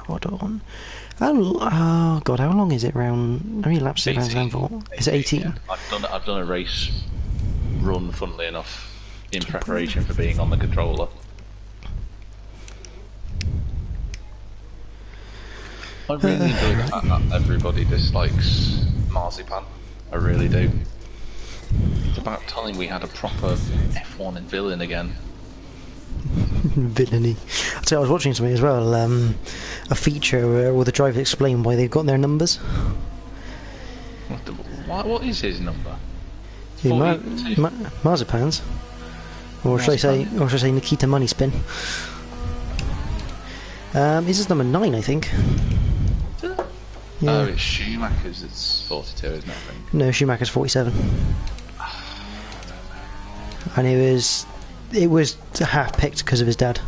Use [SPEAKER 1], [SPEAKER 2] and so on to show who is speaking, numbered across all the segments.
[SPEAKER 1] What on? Oh god, how long is it round? How many laps is it round for? Is it 18?
[SPEAKER 2] Yeah. I've done a race run, funnily enough, in preparation for being on the controller. I really enjoy the fact that everybody dislikes Marzipan. I really do. It's about time we had a proper F1 in villain again.
[SPEAKER 1] Villainy. So I was watching something as well, a feature where the drivers explain why they've got their numbers.
[SPEAKER 2] What is his number?
[SPEAKER 1] Marzipan's. Or should I say Nikita Money Spin? Is his number 9, I think. Yeah.
[SPEAKER 2] Oh, it's Schumacher's. It's 42, isn't it? I think.
[SPEAKER 1] No, Schumacher's 47. And it was half picked because of his dad.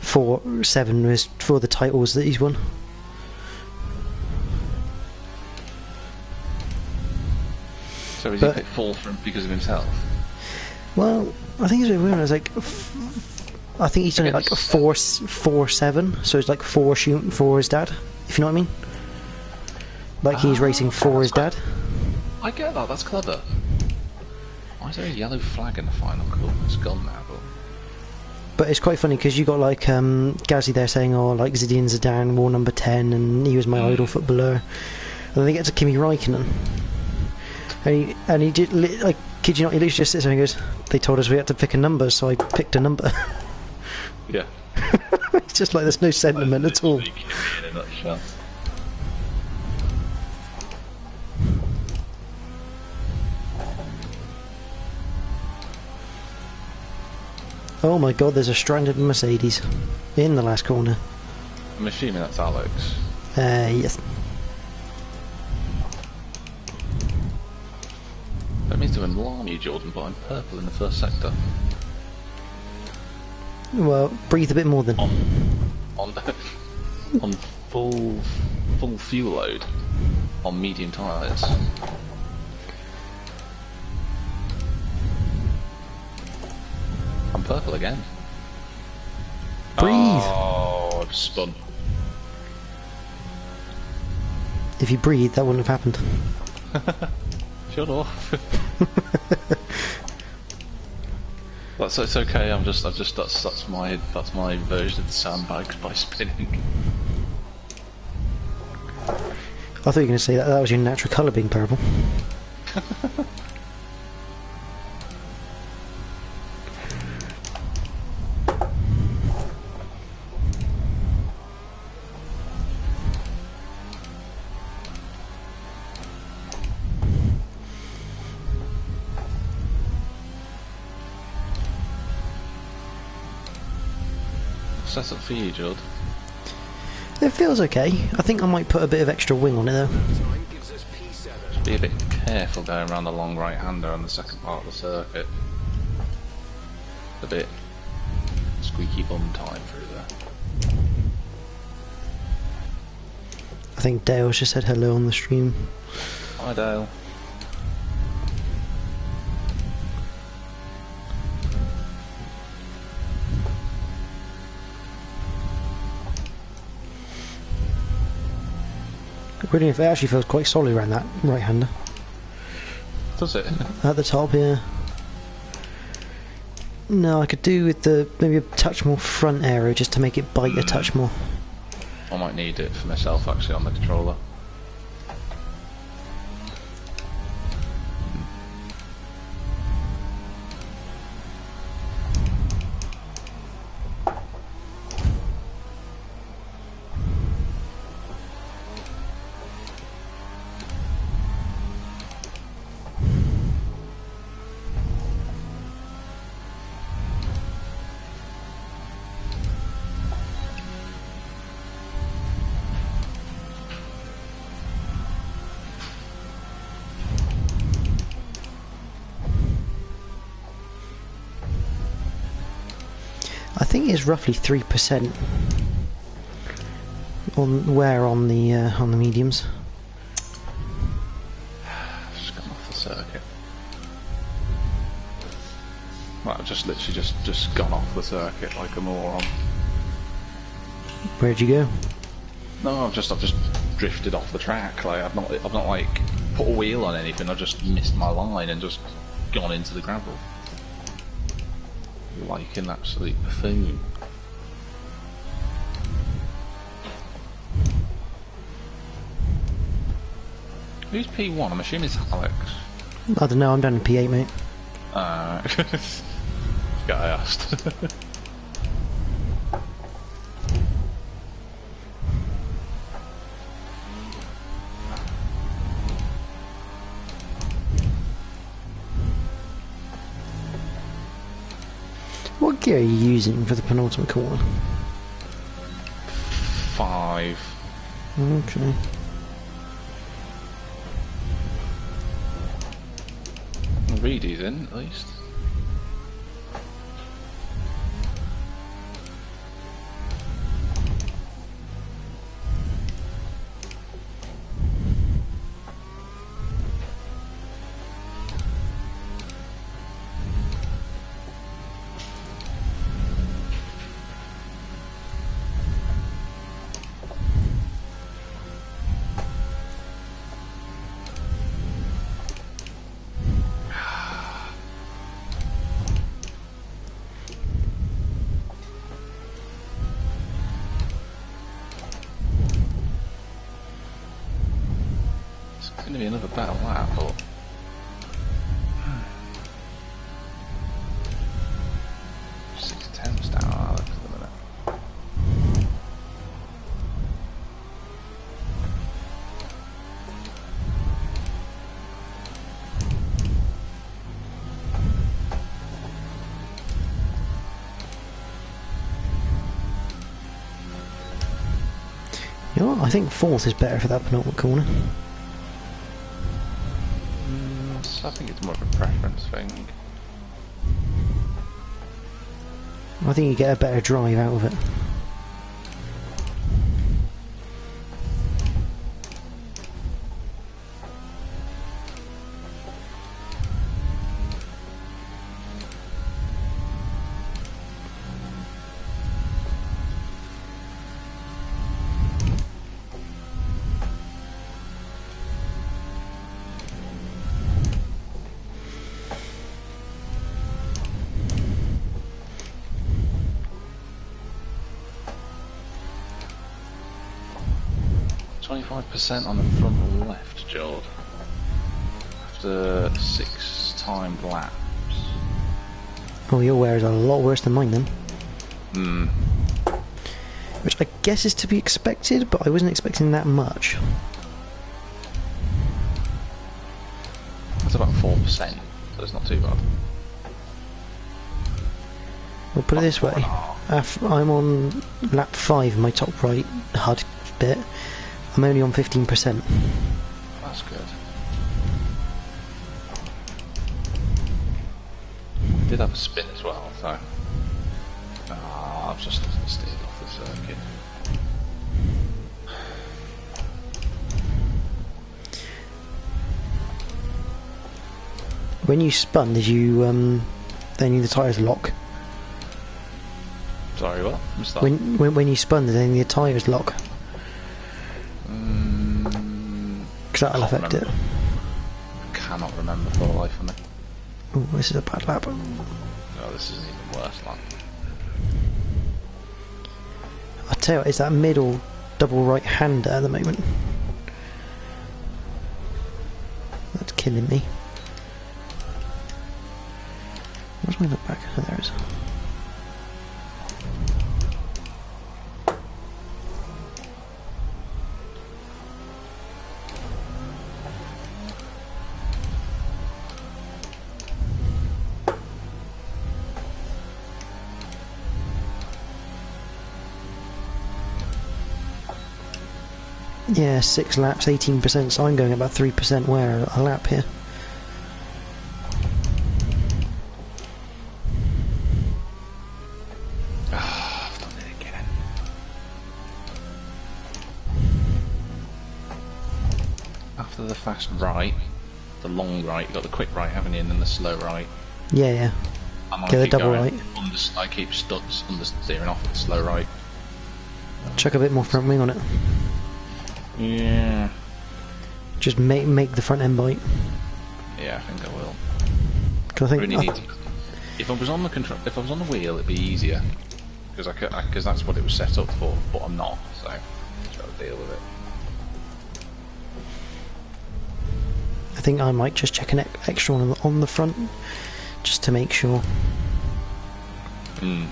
[SPEAKER 1] 4-7 was for the titles that he's won.
[SPEAKER 2] So is he picked 4 because of himself?
[SPEAKER 1] Well, I think it's a bit weird. It's like, I think he's done it like 4-7, so it's like 4 shooting for his dad. If you know what I mean. Like he's racing for his dad.
[SPEAKER 2] I get that. That's clever. Why is there a yellow flag in the final? Cool, it's gone now.
[SPEAKER 1] But it's quite funny because you got like Gazzy there saying, "Oh, like Zinedine Zidane wore number 10, and he was my idol footballer." And then they get to Kimi Räikkönen, and he did, like, kid you not, he literally just sits there and goes, "They told us we had to pick a number, so I picked a number."
[SPEAKER 2] Yeah.
[SPEAKER 1] It's just like there's no sentiment at all.
[SPEAKER 2] In a nutshell.
[SPEAKER 1] Oh my god, there's a stranded Mercedes in the last corner.
[SPEAKER 2] I'm assuming that's Alex.
[SPEAKER 1] Yes.
[SPEAKER 2] That means to alarm you, Jordan, but I'm purple in the first sector.
[SPEAKER 1] Well, breathe a bit more then.
[SPEAKER 2] On full fuel load on medium tyres. I'm purple again.
[SPEAKER 1] Breathe!
[SPEAKER 2] Oh, I've spun.
[SPEAKER 1] If you breathe, that wouldn't have happened.
[SPEAKER 2] Shut off. It's okay. That's my version of the sandbags by spinning.
[SPEAKER 1] I thought you were going to say that was your natural colour being purple.
[SPEAKER 2] Set up for you, Jord.
[SPEAKER 1] It feels okay. I think I might put a bit of extra wing on it though.
[SPEAKER 2] Just be a bit careful going around the long right-hander on the second part of the circuit. A bit squeaky bum time through there.
[SPEAKER 1] I think Dale's just said hello on the stream.
[SPEAKER 2] Hi, Dale.
[SPEAKER 1] Really, if it actually feels quite solid around that right-hander.
[SPEAKER 2] Does it?
[SPEAKER 1] At the top, yeah. No, I could do with maybe a touch more front aero just to make it bite a touch more.
[SPEAKER 2] I might need it for myself actually on the controller.
[SPEAKER 1] I think it's roughly 3% on wear on the mediums.
[SPEAKER 2] Just come off the circuit. Well, just literally just gone off the circuit like a moron.
[SPEAKER 1] Where'd you go?
[SPEAKER 2] No, I've just drifted off the track. Like I've not like put a wheel on anything. I've just missed my line and just gone into the gravel. Like an absolute buffoon. Who's P1? I'm assuming it's Alex.
[SPEAKER 1] I don't know, I'm down in P8, mate.
[SPEAKER 2] Guy asked.
[SPEAKER 1] What gear are you using for the penultimate corner?
[SPEAKER 2] 5.
[SPEAKER 1] Okay.
[SPEAKER 2] Reedy's in, at least. Going to be another better lap, but 6 tenths down Alex at the minute.
[SPEAKER 1] You know what? I think 4th is better for that penultimate corner.
[SPEAKER 2] I think it's more of a preference thing.
[SPEAKER 1] I think you get a better drive out of it.
[SPEAKER 2] %, on the front left, Jord. After 6 timed laps.
[SPEAKER 1] Oh, your wear is a lot worse than mine then.
[SPEAKER 2] Hmm.
[SPEAKER 1] Which I guess is to be expected, but I wasn't expecting that much.
[SPEAKER 2] That's about 4%, so it's not too bad.
[SPEAKER 1] We'll put it this way. I'm on lap 5, my top right HUD bit. I'm only on 15%.
[SPEAKER 2] That's good. Did have a spin as well, so. I've just steered off the circuit.
[SPEAKER 1] When you spun, did you any of the tyres lock?
[SPEAKER 2] Sorry, what? Missed that.
[SPEAKER 1] When you spun, did any of the tyres lock? Because that'll affect it.
[SPEAKER 2] I cannot remember for the life of me.
[SPEAKER 1] Oh, this is a bad lap.
[SPEAKER 2] Oh, this is an even worse lap.
[SPEAKER 1] I tell you what, it's that middle double right-hander at the moment. That's killing me. Where's my look back? Oh, there it is. Yeah, 6 laps, 18%, so I'm going about 3% wear a lap here.
[SPEAKER 2] I've done it again. After the fast right, the long right, you've got the quick right, haven't you, and then the slow right.
[SPEAKER 1] Yeah, yeah.
[SPEAKER 2] I'm
[SPEAKER 1] Get the double right.
[SPEAKER 2] I keep understeering off at slow right.
[SPEAKER 1] Chuck a bit more front wing on it.
[SPEAKER 2] Yeah.
[SPEAKER 1] Just make the front end bite.
[SPEAKER 2] Yeah, I think I will.
[SPEAKER 1] Cause I think
[SPEAKER 2] really need to, if I was on the wheel, it'd be easier because that's what it was set up for. But I'm not, so just got to deal with it.
[SPEAKER 1] I think I might just check an extra one on the front, just to make sure.
[SPEAKER 2] Hmm.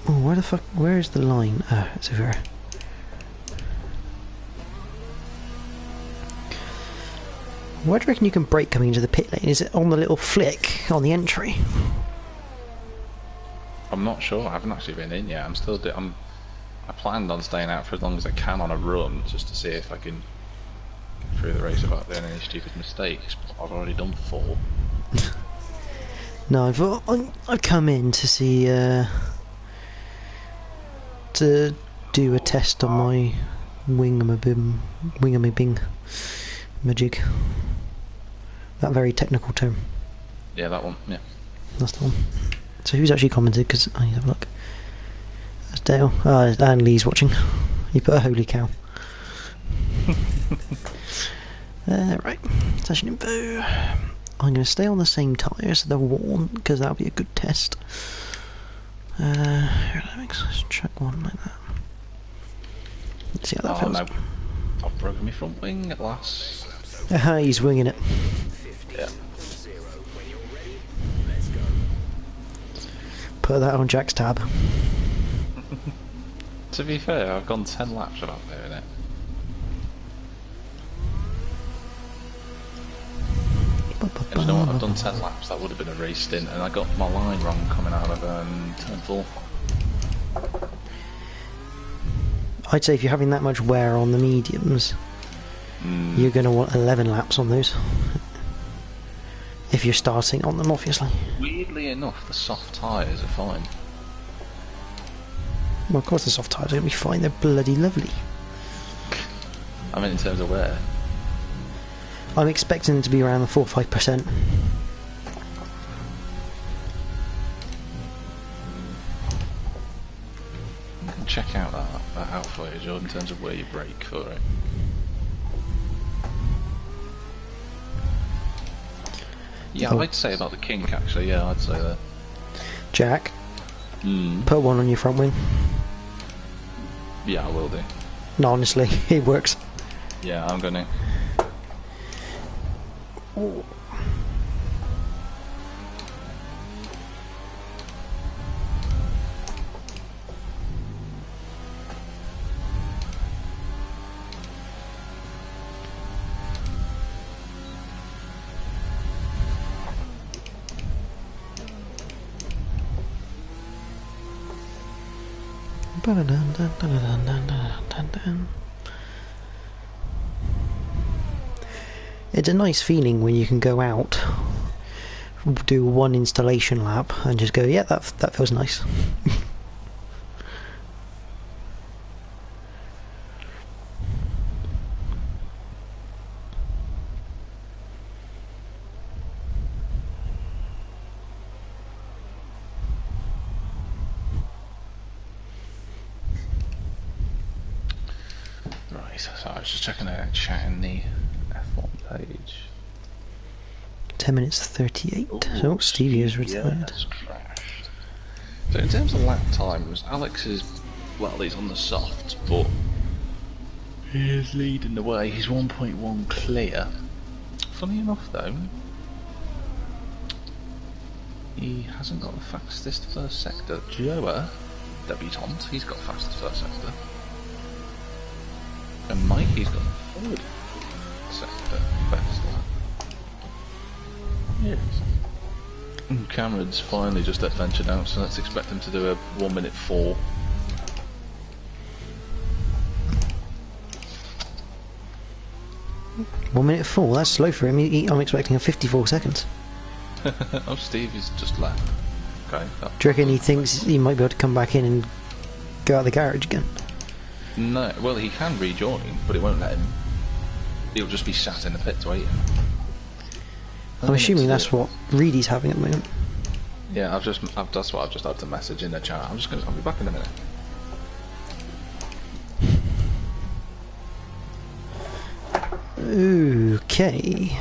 [SPEAKER 1] Oh, where is the line? Ah, it's over here. Where do you reckon you can brake coming into the pit lane? Is it on the little flick on the entry?
[SPEAKER 2] I'm not sure. I haven't actually been in yet. I planned on staying out for as long as I can on a run, just to see if I can get through the race without doing any stupid mistakes. But I've already done 4.
[SPEAKER 1] No, I've come in to see to do a test on my wingamabing majig. That very technical term.
[SPEAKER 2] Yeah, that one. Yeah.
[SPEAKER 1] That's the one. So who's actually commented? Because I need to have a look. That's Dale. And Lee's watching. He put a holy cow. Right. Session info. I'm going to stay on the same tyres, so they're worn, because that'll be a good test. Let's check one like that. Let's see how that feels.
[SPEAKER 2] No. I've broken my front wing at last.
[SPEAKER 1] He's winging it.
[SPEAKER 2] Yeah.
[SPEAKER 1] Put that on Jack's tab.
[SPEAKER 2] To be fair, I've gone 10 laps without doing it. And you know what, I've done 10 laps, that would have been a race stint, and I got my line wrong coming out of turn 4.
[SPEAKER 1] I'd say if you're having that much wear on the mediums, you're going to want 11 laps on those. If you're starting on them, obviously.
[SPEAKER 2] Weirdly enough, the soft tyres are fine.
[SPEAKER 1] Well, of course the soft tyres are going to be fine, they're bloody lovely.
[SPEAKER 2] I mean, in terms of wear.
[SPEAKER 1] I'm expecting them to be around the 4 or 5%.
[SPEAKER 2] You can check out that out for you, Jordan, in terms of where you brake for it. Yeah,
[SPEAKER 1] Oh.
[SPEAKER 2] I'd say about the kink actually, yeah, I'd say that.
[SPEAKER 1] Jack, put one on your front wing.
[SPEAKER 2] Yeah, I will do.
[SPEAKER 1] No, honestly, it works.
[SPEAKER 2] Yeah, I'm gonna.
[SPEAKER 1] Ooh. It's a nice feeling when you can go out, do one installation lap, and just go, yeah, that feels nice.
[SPEAKER 2] Right, so I was just checking out chat in the F1 page.
[SPEAKER 1] 10 minutes 38. Oh, Stevie is retired.
[SPEAKER 2] Yes, crashed. So in terms of lap times, Alex is, well, he's on the soft, but he is leading the way. He's 1.1 clear. Funny enough though, he hasn't got the fastest first sector. Joa, debutant, he's got fastest first sector. And Mikey's got the third sector best lap. Yes. And Cameron's finally just adventured out, so let's expect him to do a 1:04.
[SPEAKER 1] 1 minute 4, that's slow for him. I'm expecting a 54 seconds.
[SPEAKER 2] Oh, Steve is just left. Okay.
[SPEAKER 1] Do you reckon he thinks he might be able to come back in and go out the garage again?
[SPEAKER 2] No, well, he can rejoin, but it won't let him. He'll just be sat in the pit waiting.
[SPEAKER 1] I'm assuming that's what Reedy's having at the moment.
[SPEAKER 2] Yeah, that's what I've just had to message in the chat. I'll be back in a minute.
[SPEAKER 1] Okay.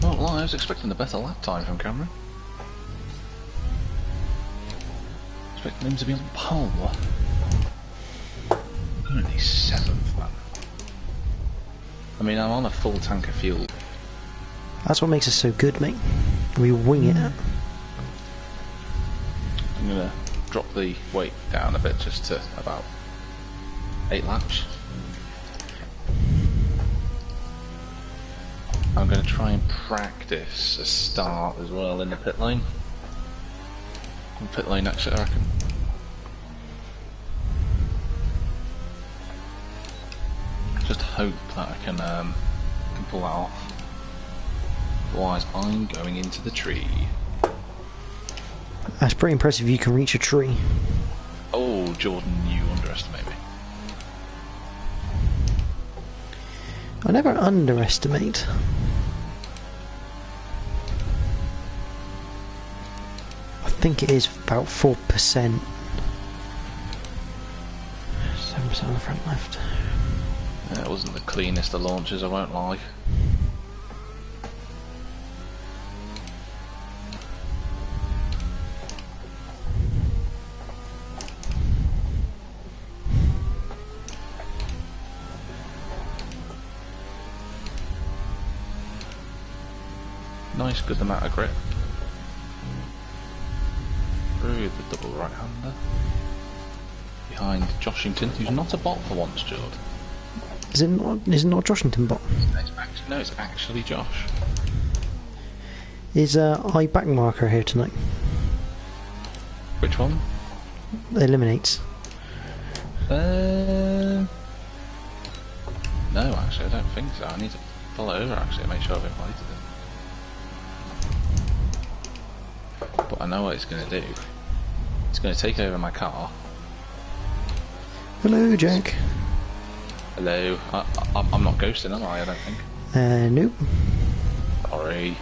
[SPEAKER 2] Well, I was expecting a better lap time from Cameron. Expecting him to be on pole. Only 7th, man. I mean, I'm on a full tank of fuel.
[SPEAKER 1] That's what makes us so good, mate. We wing it.
[SPEAKER 2] I'm gonna drop the weight down a bit just to about 8 laps. I'm going to try and practice a start as well in the pit lane. Pit lane exit, I reckon. Just hope that I can pull that off. Otherwise, I'm going into the tree.
[SPEAKER 1] That's pretty impressive. You can reach a tree.
[SPEAKER 2] Oh, Jordan, you underestimate me.
[SPEAKER 1] I never underestimate. I think it is about 4%. 7% on the front left.
[SPEAKER 2] Yeah, it wasn't the cleanest of launches, I won't lie. Nice, good amount of grip. Through the double right-hander. Behind Joshington, who's not a bot for once, Jord.
[SPEAKER 1] Is it not Joshington bot?
[SPEAKER 2] No, it's actually Josh.
[SPEAKER 1] Is I backmarker here tonight?
[SPEAKER 2] Which one?
[SPEAKER 1] Eliminates.
[SPEAKER 2] No, actually, I don't think so. I need to pull it over actually and make sure I've invited it. But I know what it's going to do. It's going to take over my car.
[SPEAKER 1] Hello, Jack.
[SPEAKER 2] Hello. I'm not ghosting, am I? I don't think.
[SPEAKER 1] Nope.
[SPEAKER 2] Sorry.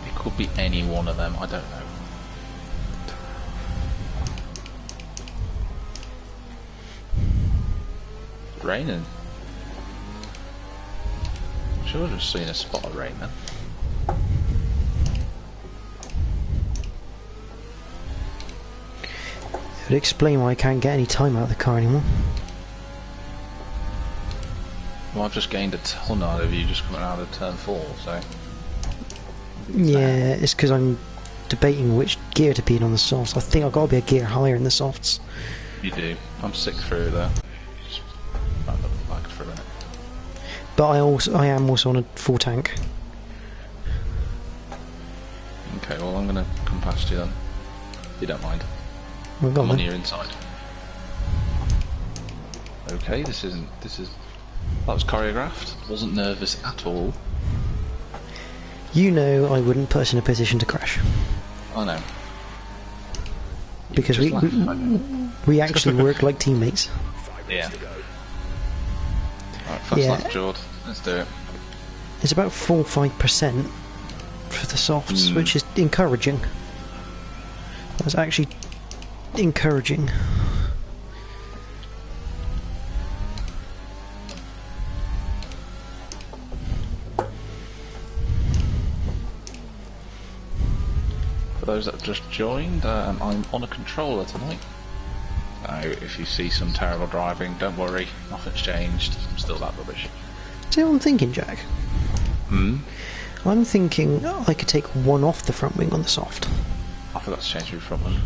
[SPEAKER 2] It could be any one of them. I don't know. It's raining. Sure, I've just seen a spot of rain then.
[SPEAKER 1] It would explain why I can't get any time out of the car anymore.
[SPEAKER 2] Well, I've just gained a ton out of you just coming out of turn 4, so...
[SPEAKER 1] Yeah, it's because I'm debating which gear to be in on the softs. I think I've got to be a gear higher in the softs.
[SPEAKER 2] You do. I'm sick through there. Just back for a minute.
[SPEAKER 1] But I am also on a full tank.
[SPEAKER 2] Okay, well I'm gonna come past you then. If you don't mind.
[SPEAKER 1] Well, go
[SPEAKER 2] I'm
[SPEAKER 1] on
[SPEAKER 2] on
[SPEAKER 1] then.
[SPEAKER 2] your inside. Okay, that was choreographed. Wasn't nervous at all.
[SPEAKER 1] You know I wouldn't put us in a position to crash.
[SPEAKER 2] I know. You
[SPEAKER 1] Because
[SPEAKER 2] just laugh.
[SPEAKER 1] we actually work like teammates.
[SPEAKER 2] Yeah. Alright, fast lap, Jord. Let's do it.
[SPEAKER 1] It's about 4-5%. for the softs, which is encouraging. That's actually encouraging.
[SPEAKER 2] For those that have just joined, I'm on a controller tonight. If you see some terrible driving, don't worry, nothing's changed. I'm still that rubbish.
[SPEAKER 1] See what I'm thinking, Jack? I'm thinking I could take one off the front wing on the soft.
[SPEAKER 2] I forgot to change my front wing.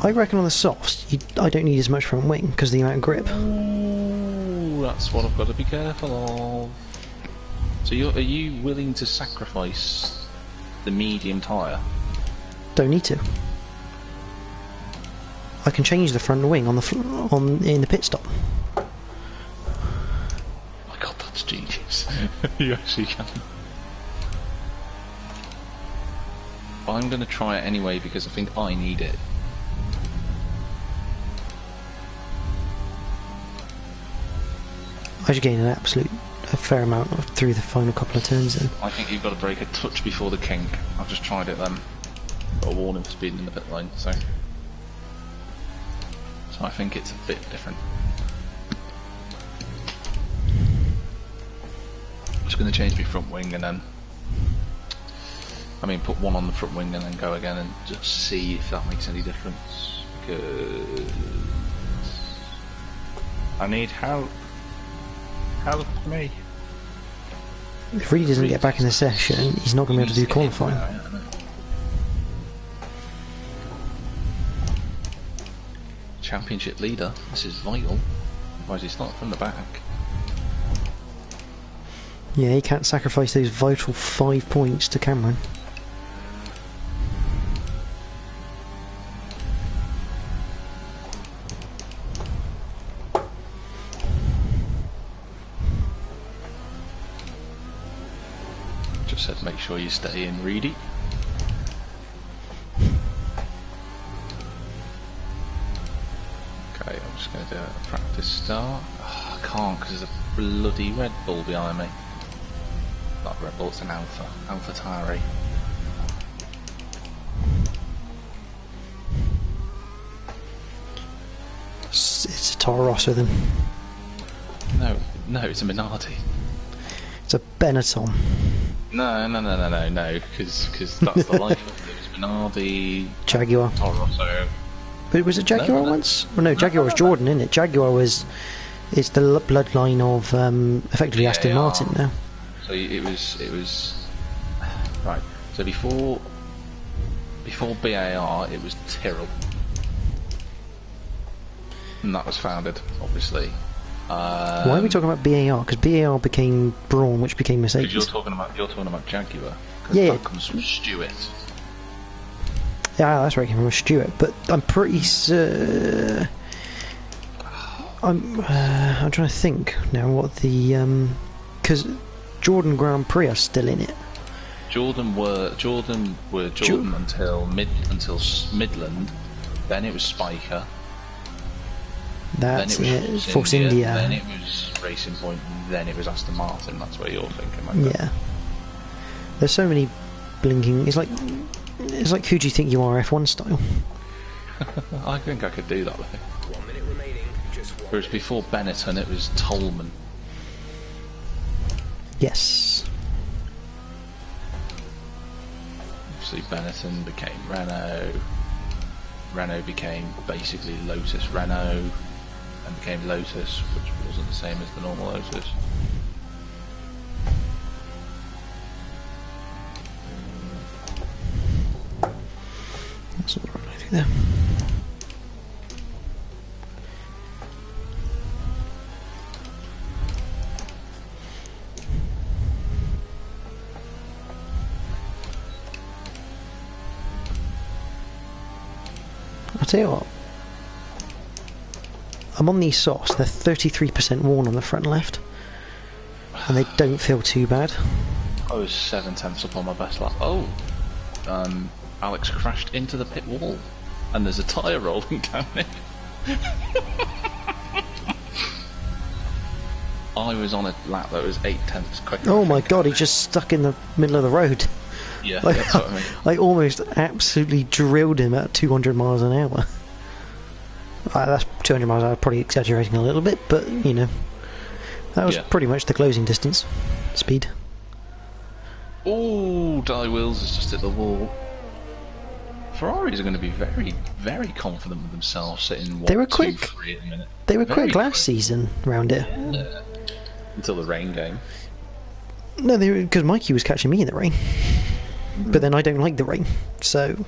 [SPEAKER 1] I reckon on the softs, I don't need as much front wing because of the amount of grip.
[SPEAKER 2] Ooh, that's what I've got to be careful of. So are you willing to sacrifice the medium tyre?
[SPEAKER 1] Don't need to. I can change the front wing in the pit stop.
[SPEAKER 2] Oh my god, that's genius. You actually can. But I'm going to try it anyway because I think I need it.
[SPEAKER 1] I should gain a fair amount through the final couple of turns then.
[SPEAKER 2] I think you've got to brake a touch before the kink. I've just tried it then. Got a warning for speeding in the pit lane, so I think it's a bit different. I'm just going to change my front wing and then, put one on the front wing and then go again and just see if that makes any difference. Because I need help. Help me.
[SPEAKER 1] If Reed doesn't get back in the session, he's not going to be able to do qualifying.
[SPEAKER 2] Championship leader, this is vital. Otherwise he's not from the back.
[SPEAKER 1] Yeah, he can't sacrifice those vital 5 points to Cameron.
[SPEAKER 2] Just said make sure you stay in, Reedy. Okay, I'm just going to do a practice start. Oh, I can't because there's a bloody Red Bull behind me. Not Red Bull, it's an Alpha Tauri.
[SPEAKER 1] It's a Toro Rosso then.
[SPEAKER 2] No, it's a Minardi.
[SPEAKER 1] It's a Benetton.
[SPEAKER 2] No, because that's the life of it. It's Minardi,
[SPEAKER 1] Jaguar.
[SPEAKER 2] Toro Rosso.
[SPEAKER 1] But was it Jaguar once? Well, no, Jaguar was Jordan, isn't it? Jaguar it's the bloodline of effectively Aston Martin now.
[SPEAKER 2] So it was right. So before BAR, it was Tyrrell, and that was founded, obviously.
[SPEAKER 1] Why are we talking about BAR? Because BAR became Brawn, which became Mercedes.
[SPEAKER 2] You're talking about Jaguar.
[SPEAKER 1] Yeah.
[SPEAKER 2] That comes from Stewart.
[SPEAKER 1] Yeah, that's where it came from, Stewart. But I'm pretty I'm trying to think now what the because Jordan Grand Prix are still in it.
[SPEAKER 2] Jordan were Jordan until Midland. Then it was Spiker.
[SPEAKER 1] That's
[SPEAKER 2] then it was
[SPEAKER 1] Force India.
[SPEAKER 2] Then it was Racing Point. And then it was Aston Martin. That's where you're thinking. Like
[SPEAKER 1] yeah. There's so many blinking. It's like who do you think you are, F1 style?
[SPEAKER 2] I think I could do that.
[SPEAKER 3] 1 minute remaining. Just one.
[SPEAKER 2] Whereas before Benetton, it was Tolman.
[SPEAKER 1] Yes.
[SPEAKER 2] Obviously, Benetton became Renault. Renault became basically Lotus Renault, and became Lotus, which wasn't the same as the normal Lotus.
[SPEAKER 1] That's all right, I think there. I'll tell you what, I'm on these softs, they're 33% worn on the front left, and they don't feel too bad.
[SPEAKER 2] I was 7/10 up on my best lap. Oh! Alex crashed into the pit wall, and there's a tyre rolling down it. I was on a lap that was 8/10 quicker.
[SPEAKER 1] Oh my god, he just stuck in the middle of the road.
[SPEAKER 2] Yeah,
[SPEAKER 1] Like,
[SPEAKER 2] that's what I mean.
[SPEAKER 1] I almost absolutely drilled him at 200 miles an hour. That's 200 miles an hour, probably exaggerating a little bit, but you know, that was pretty much the closing distance. Speed.
[SPEAKER 2] Oh, Die Wheels has just hit the wall. Ferraris are going to be very, very confident with themselves, sitting
[SPEAKER 1] They were
[SPEAKER 2] 2,
[SPEAKER 1] quick.
[SPEAKER 2] 3 at the minute.
[SPEAKER 1] They were
[SPEAKER 2] Very
[SPEAKER 1] quick last season round it.
[SPEAKER 2] Yeah. Until the rain game.
[SPEAKER 1] No, because Mikey was catching me in the rain. But then I don't like the rain, so...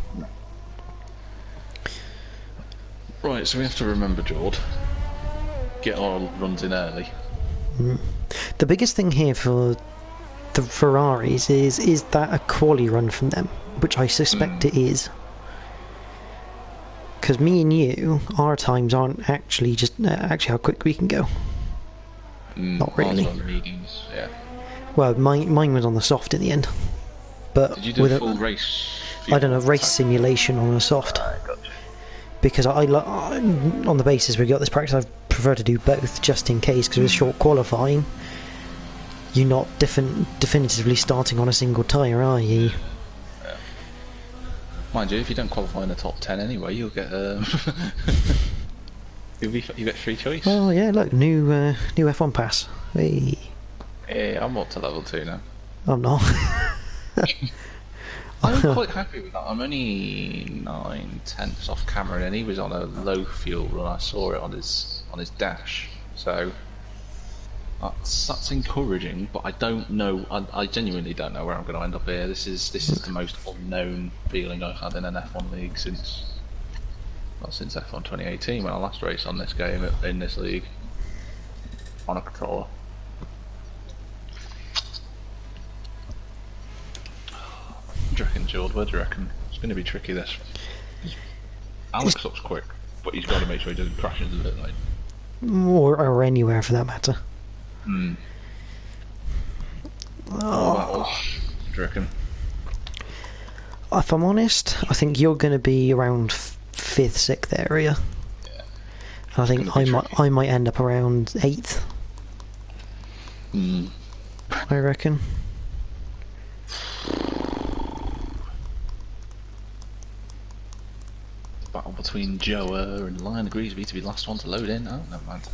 [SPEAKER 2] Right, so we have to remember, Jord. Get our runs in early.
[SPEAKER 1] The biggest thing here for the Ferraris is that a quali run from them, which I suspect it is. Because me and you, our times aren't actually actually how quick we can go. Not really.
[SPEAKER 2] On the mediums, yeah.
[SPEAKER 1] Well, mine was on the soft in the end. But
[SPEAKER 2] Did you do
[SPEAKER 1] with
[SPEAKER 2] a full race?
[SPEAKER 1] I don't know, race simulation on a soft.
[SPEAKER 2] Gotcha.
[SPEAKER 1] Because on the basis we got this practice, I prefer to do both just in case. Because with short qualifying, you're not definitively starting on a single tyre, are you?
[SPEAKER 2] Yeah. Mind you, if you don't qualify in the top 10 anyway, you'll get you get free choice.
[SPEAKER 1] Oh yeah, look, new F1 pass. Hey.
[SPEAKER 2] Yeah, I'm up to level 2 now.
[SPEAKER 1] I'm not.
[SPEAKER 2] I'm quite happy with that. I'm only 9/10 off camera, and he was on a low fuel run. I saw it on his dash, so that's encouraging. But I don't know. I genuinely don't know where I'm going to end up here. This is the most unknown feeling I've had in an F1 league since F1 2018 when I last raced on this game in this league on a controller. What do you reckon, Jord? Where do you reckon? It's going to be tricky, this. Alex looks quick, but he's got to make sure he doesn't crash into it. Like.
[SPEAKER 1] Or anywhere for that matter.
[SPEAKER 2] What do you reckon?
[SPEAKER 1] If I'm honest, I think you're going to be around 5th, 6th area.
[SPEAKER 2] Yeah.
[SPEAKER 1] I think I might end up around 8th. I reckon.
[SPEAKER 2] Battle between Joa and Lion agrees to be the last one to load in. Oh, never mind.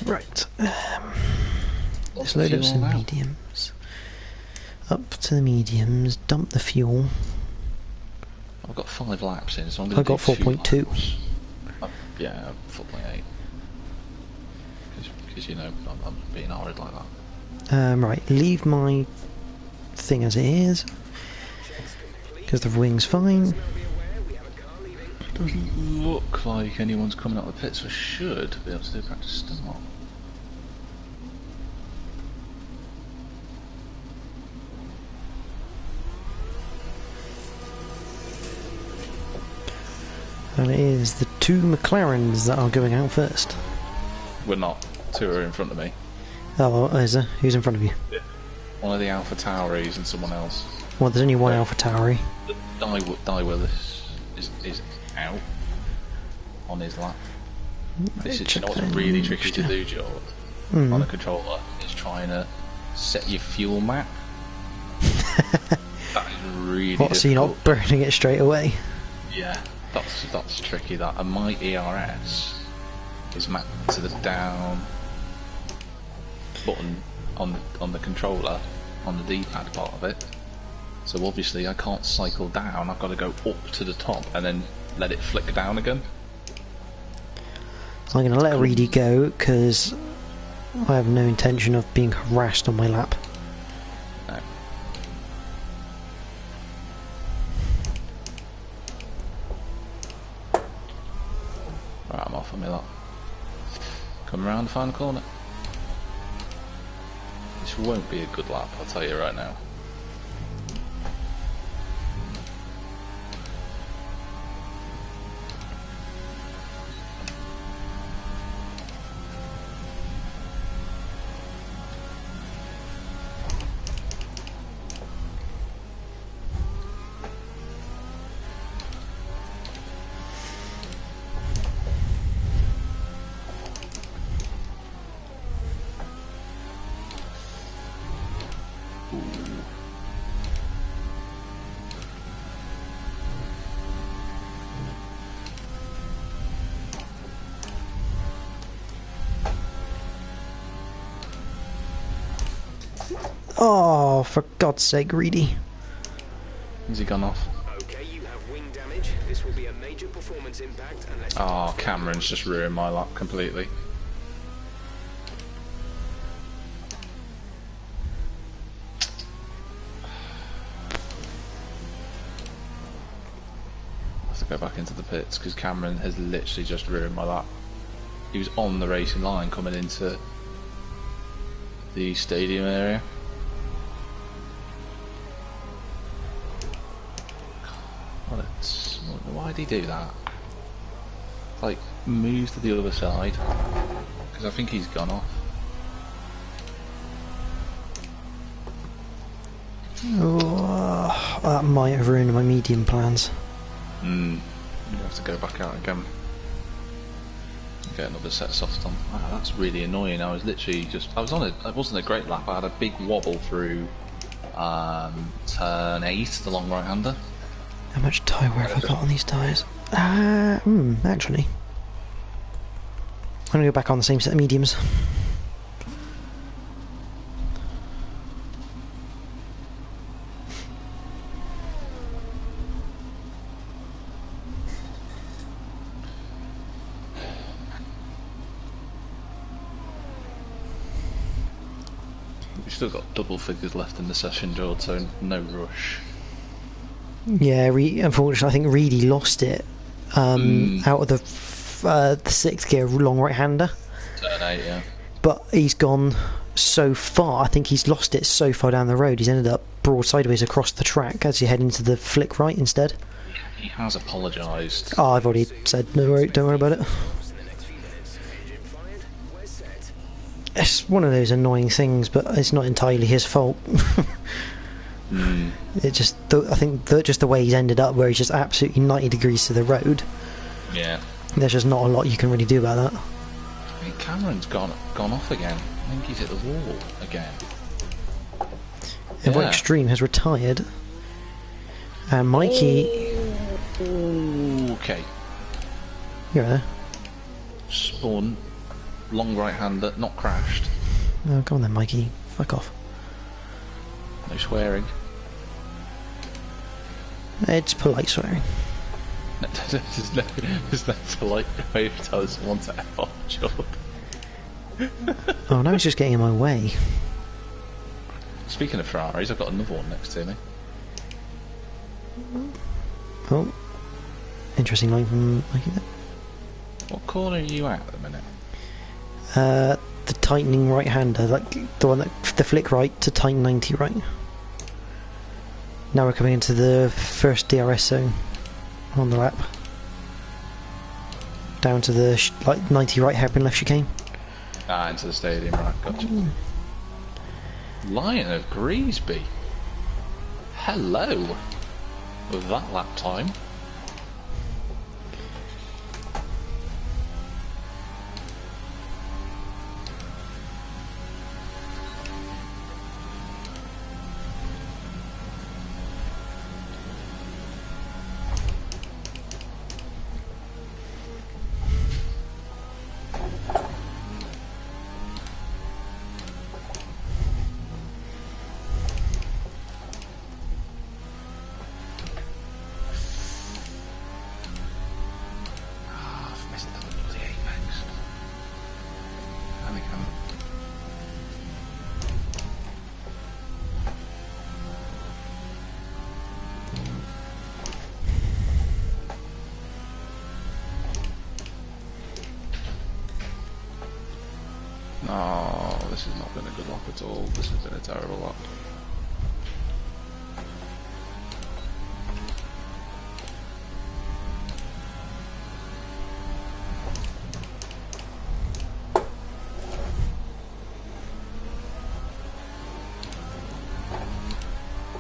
[SPEAKER 1] Right. Let's load up some mediums. Up to the mediums, dump the fuel.
[SPEAKER 2] I've got 5 laps in, so I'm going to
[SPEAKER 1] I got 4.2.
[SPEAKER 2] Yeah, 4.8. Because, you know, I'm being horrid like that.
[SPEAKER 1] Right, leave my thing as it is. Because the wing's fine.
[SPEAKER 2] Doesn't look like anyone's coming out of the pits, so I should be able to do a practice start.
[SPEAKER 1] And it is the 2 McLarens that are going out first.
[SPEAKER 2] We're not. 2 are in front of me.
[SPEAKER 1] Oh, is there? Who's in front of you?
[SPEAKER 2] Yeah. One of the Alpha Tauris and someone else.
[SPEAKER 1] Well, there's only one Alpha Tauri.
[SPEAKER 2] Die Willis is out on his lap. This is, you know what's really tricky to do, George, on a controller, is trying to set your fuel map. That is really difficult.
[SPEAKER 1] So you're not burning it straight away?
[SPEAKER 2] Yeah, that's tricky, that. And my ERS is mapped to the down button on the controller, on the D-pad part of it. So obviously I can't cycle down, I've got to go up to the top and then let it flick down again.
[SPEAKER 1] I'm going to let Reedy go because I have no intention of being harassed on my lap.
[SPEAKER 2] No. Right, I'm off on my lap. Come around the final corner. This won't be a good lap, I'll tell you right now.
[SPEAKER 1] Oh, for God's sake, Reedy.
[SPEAKER 2] Has he gone off?
[SPEAKER 3] Okay, you have wing damage. This will be a major performance impact unless...
[SPEAKER 2] Oh, Cameron's just ruined my lap completely. I have to go back into the pits because Cameron has literally just ruined my lap. He was on the racing line coming into the stadium area. Why did he do that? Like, move to the other side, because I think he's gone off.
[SPEAKER 1] Oh, that might have ruined my medium plans.
[SPEAKER 2] You have to go back out again. Get another set of softs on. Wow, that's really annoying. I was literally just... I wasn't a great lap. I had a big wobble through turn 8, the long right-hander.
[SPEAKER 1] How much tyre wear have I got on these tyres? Actually. I'm going to go back on the same set of mediums.
[SPEAKER 2] We've still got double figures left in the session, George, so no rush.
[SPEAKER 1] Yeah, unfortunately, I think Reedy lost it out of the 6th gear long right-hander.
[SPEAKER 2] Turn 8, yeah.
[SPEAKER 1] But he's gone so far, I think he's lost it so far down the road, he's ended up broad sideways across the track as he head into the flick right instead.
[SPEAKER 2] He has apologised.
[SPEAKER 1] Oh, I've already said, no, don't worry about it. It's one of those annoying things, but it's not entirely his fault. It just, I think just the way he's ended up, where he's just absolutely 90 degrees to the road.
[SPEAKER 2] Yeah.
[SPEAKER 1] There's just not a lot you can really do about that.
[SPEAKER 2] I think Cameron's gone off again. I think he's hit the wall again.
[SPEAKER 1] Evo Extreme has retired. And Mikey...
[SPEAKER 2] Okay.
[SPEAKER 1] You're there.
[SPEAKER 2] Spun. Long right-hander, not crashed.
[SPEAKER 1] Oh, come on then, Mikey. Fuck off.
[SPEAKER 2] No swearing.
[SPEAKER 1] It's polite swearing.
[SPEAKER 2] There's no polite way of telling someone to F off, John.
[SPEAKER 1] Oh, now he's just getting in my way.
[SPEAKER 2] Speaking of Ferraris, I've got another one next to me.
[SPEAKER 1] Oh. Interesting line from Mikey there.
[SPEAKER 2] What corner are you at the minute?
[SPEAKER 1] The tightening right-hander, like the one that the flick right to tighten 90 right. Now we're coming into the first DRS zone on the lap. Down to the like 90 right hairpin left chicane.
[SPEAKER 2] Ah, into the stadium, right, gotcha. Lion of Greasby. Hello. With that lap time. Oh, this has not been a good lap at all. This has been a terrible lap.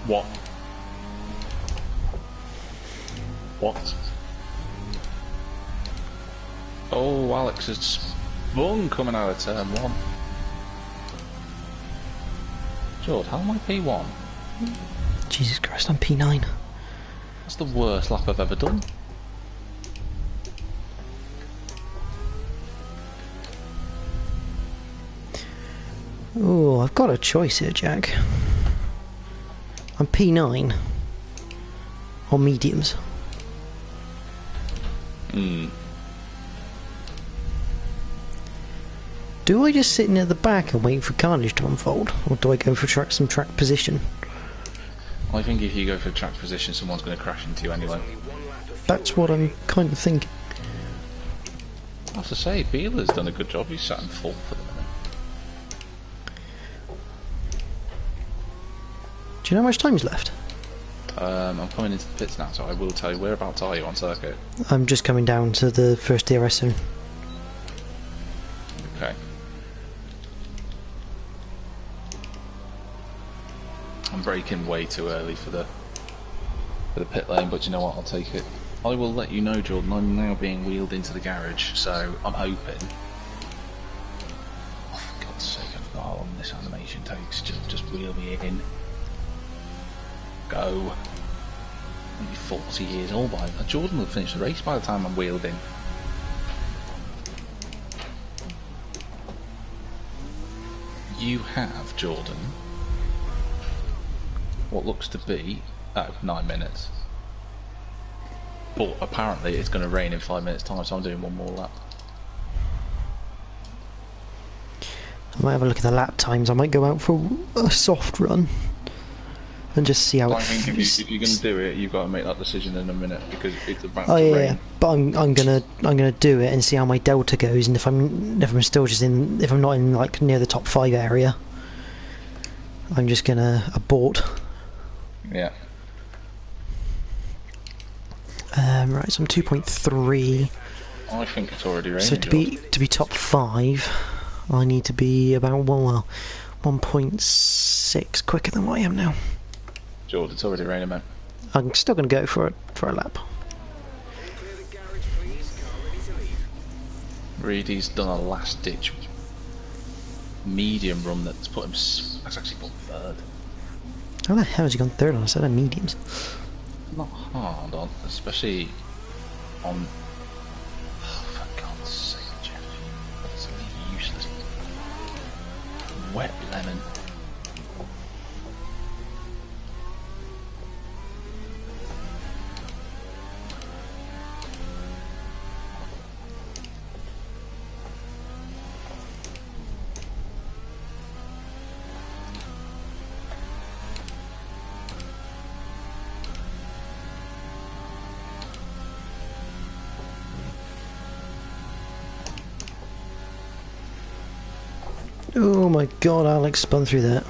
[SPEAKER 2] What? What? Oh, Alex has spun coming out of turn 1. George, how am I P1?
[SPEAKER 1] Jesus Christ, I'm P9.
[SPEAKER 2] That's the worst lap I've ever done.
[SPEAKER 1] Oh, I've got a choice here, Jack. I'm P9 on mediums. Do I just sit near the back and wait for carnage to unfold, or do I go for some track position?
[SPEAKER 2] I think if you go for track position, someone's going to crash into you anyway.
[SPEAKER 1] That's what I'm kind of thinking.
[SPEAKER 2] I have to say, Beeler's done a good job. He's sat in full for the minute.
[SPEAKER 1] Do you know how much time's left?
[SPEAKER 2] I'm coming into the pits now, so I will tell you whereabouts are you on circuit.
[SPEAKER 1] I'm just coming down to the first DRS zone.
[SPEAKER 2] Okay. I'm braking way too early for the pit lane, but you know what? I'll take it. I will let you know, Jordan. I'm now being wheeled into the garage, so I'm hoping. Oh, for God's sake! I forgot how long this animation takes. Just wheel me in. Go. I'll be 40 years old by now. Jordan will finish the race by the time I'm wheeled in. You have, Jordan, what looks to be 9 minutes. But apparently it's going to rain in 5 minutes time, so I'm doing one more lap.
[SPEAKER 1] I might have a look at the lap times. I might go out for a soft run and just see how
[SPEAKER 2] I think if you're going to do it, you've got to make that decision in a minute, because it's about to
[SPEAKER 1] yeah,
[SPEAKER 2] rain.
[SPEAKER 1] but I'm gonna do it and see how my delta goes, and if I'm still just if I'm not in like near the top 5 area, I'm just gonna abort.
[SPEAKER 2] Yeah.
[SPEAKER 1] Right, so I'm 2.3.
[SPEAKER 2] I think it's already raining.
[SPEAKER 1] So to be top 5, I need to be about 1.6 quicker than what I am now.
[SPEAKER 2] Jordan, it's already raining, man.
[SPEAKER 1] I'm still gonna go for a lap.
[SPEAKER 2] Reedy's done a last ditch medium run that's put him. That's actually put him third.
[SPEAKER 1] How the hell has he gone third on a set of mediums?
[SPEAKER 2] Not hard on, especially on. Oh, for God's sake, Jeff! That's useless. Wet lemon.
[SPEAKER 1] Oh my God, Alex spun through that.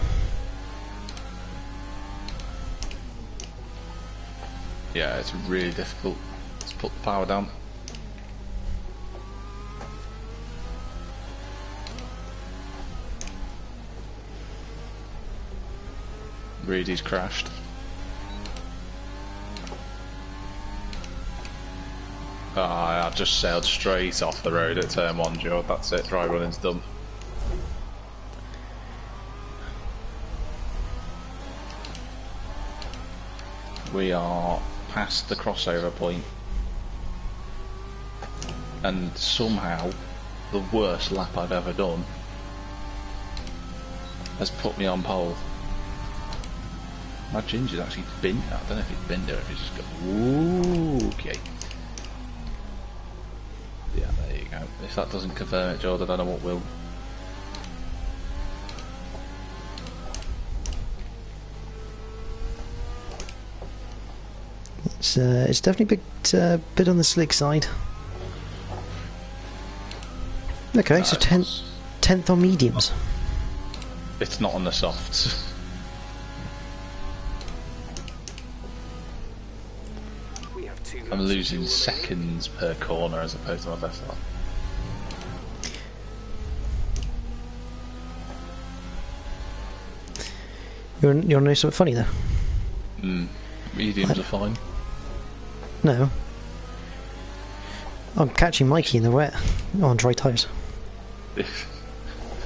[SPEAKER 2] Yeah, it's really difficult. Let's put the power down. Reedy's crashed. Ah, I just sailed straight off the road at turn 1, Joe. That's it, dry running's done. We are past the crossover point, and somehow the worst lap I've ever done has put me on pole. My ginger's actually binned. I don't know if it's binned or if it's just got. Ooh, okay. Yeah, there you go. If that doesn't confirm it, Jordan, I don't know what will.
[SPEAKER 1] It's definitely a bit on the slick side. Okay, so 10th on mediums.
[SPEAKER 2] It's not on the softs. I'm losing seconds per corner as opposed to my best lap.
[SPEAKER 1] You want to know something funny though?
[SPEAKER 2] Mediums are fine.
[SPEAKER 1] No. I'm catching Mikey in the wet on dry tyres.
[SPEAKER 2] I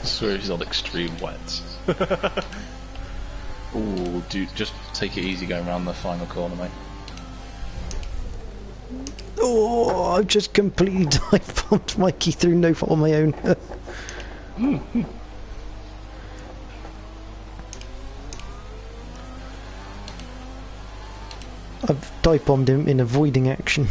[SPEAKER 2] swear he's on extreme wets. Ooh, dude, just take it easy going around the final corner, mate.
[SPEAKER 1] Oh, I've just completely dive bombed Mikey through no fault of my own. I've dive bombed him in avoiding action.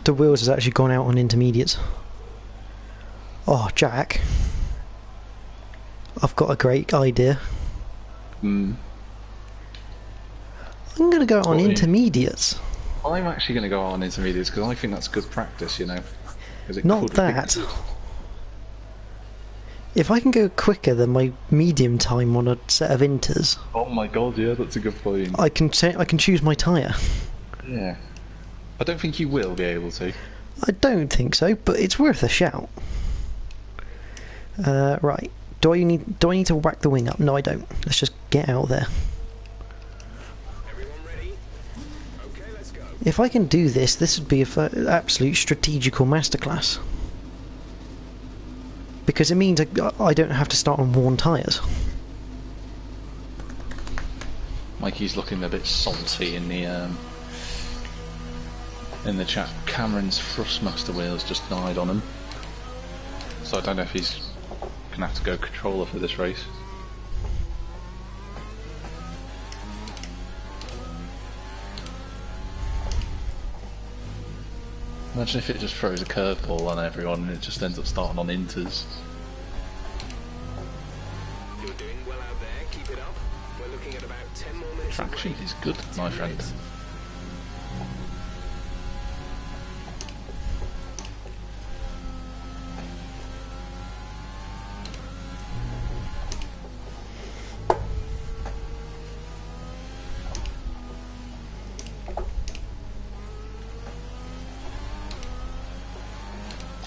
[SPEAKER 1] The wheels has actually gone out on intermediates. Oh, Jack. I've got a great idea. I'm going to go on intermediates.
[SPEAKER 2] I'm actually going to go on intermediates because I think that's good practice, you know.
[SPEAKER 1] Not that. If I can go quicker than my medium time on a set of inters.
[SPEAKER 2] Oh my god, yeah, that's a good point.
[SPEAKER 1] I can choose my tyre.
[SPEAKER 2] Yeah. I don't think you will be able to.
[SPEAKER 1] I don't think so, but it's worth a shout. Right. Do I need to whack the wing up? No, I don't. Let's just get out there.
[SPEAKER 3] Everyone ready? Okay, let's go.
[SPEAKER 1] If I can do this, this would be an absolute strategical masterclass. Because it means I don't have to start on worn tyres.
[SPEAKER 2] Mikey's looking a bit salty in the chat. Cameron's Thrustmaster wheels just died on him, so I don't know if he's gonna have to go controller for this race. Imagine if it just throws a curveball on everyone and it just ends up starting on inters.
[SPEAKER 3] You're doing well out there. Keep it up. We're looking at about 10 more minutes.
[SPEAKER 2] Track sheet is good, my friend.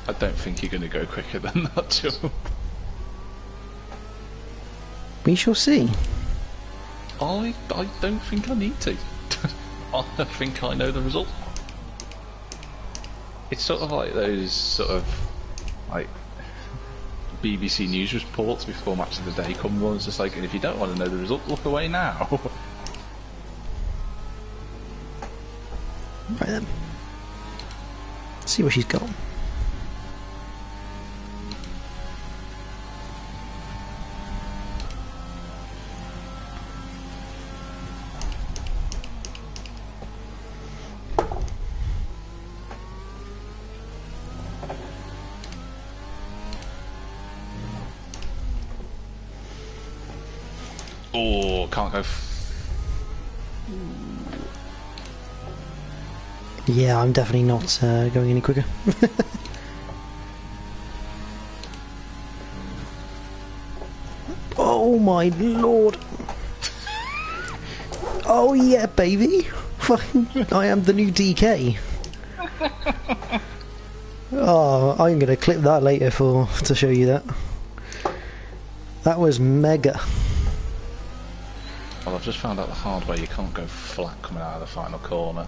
[SPEAKER 2] I don't think you're going to go quicker than that jump.
[SPEAKER 1] We shall see.
[SPEAKER 2] I don't think I need to. I think I know the result. It's sort of like those sort of like BBC news reports before match of the day come on. It's just like, if you don't want to know the result, look away now.
[SPEAKER 1] Right then. Let's see what she's got.
[SPEAKER 2] Oh, can't go.
[SPEAKER 1] Yeah, I'm definitely not going any quicker. Oh my lord! Oh yeah, baby! I am the new DK. Oh, I'm gonna clip that later to show you that. That was mega.
[SPEAKER 2] Well, I've just found out the hard way. You can't go flat coming out of the final corner.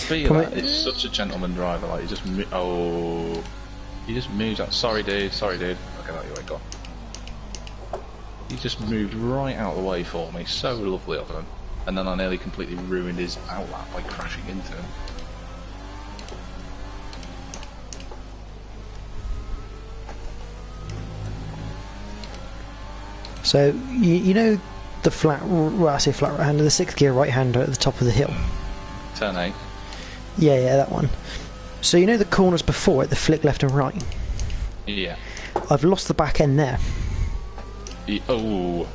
[SPEAKER 2] That is such a gentleman driver. Like, he just he just moves out. Sorry, dude. Sorry, dude. I'll get out of your way. Go on. He just moved right out of the way for me. So lovely of him. And then I nearly completely ruined his outlap by crashing into him.
[SPEAKER 1] So, you know the flat, well, I say flat right hander, the 6th gear right hander at the top of the hill?
[SPEAKER 2] Turn 8.
[SPEAKER 1] Yeah, that one. So you know the corners before it, the flick left and right?
[SPEAKER 2] Yeah.
[SPEAKER 1] I've lost the back end there.
[SPEAKER 2] Oh.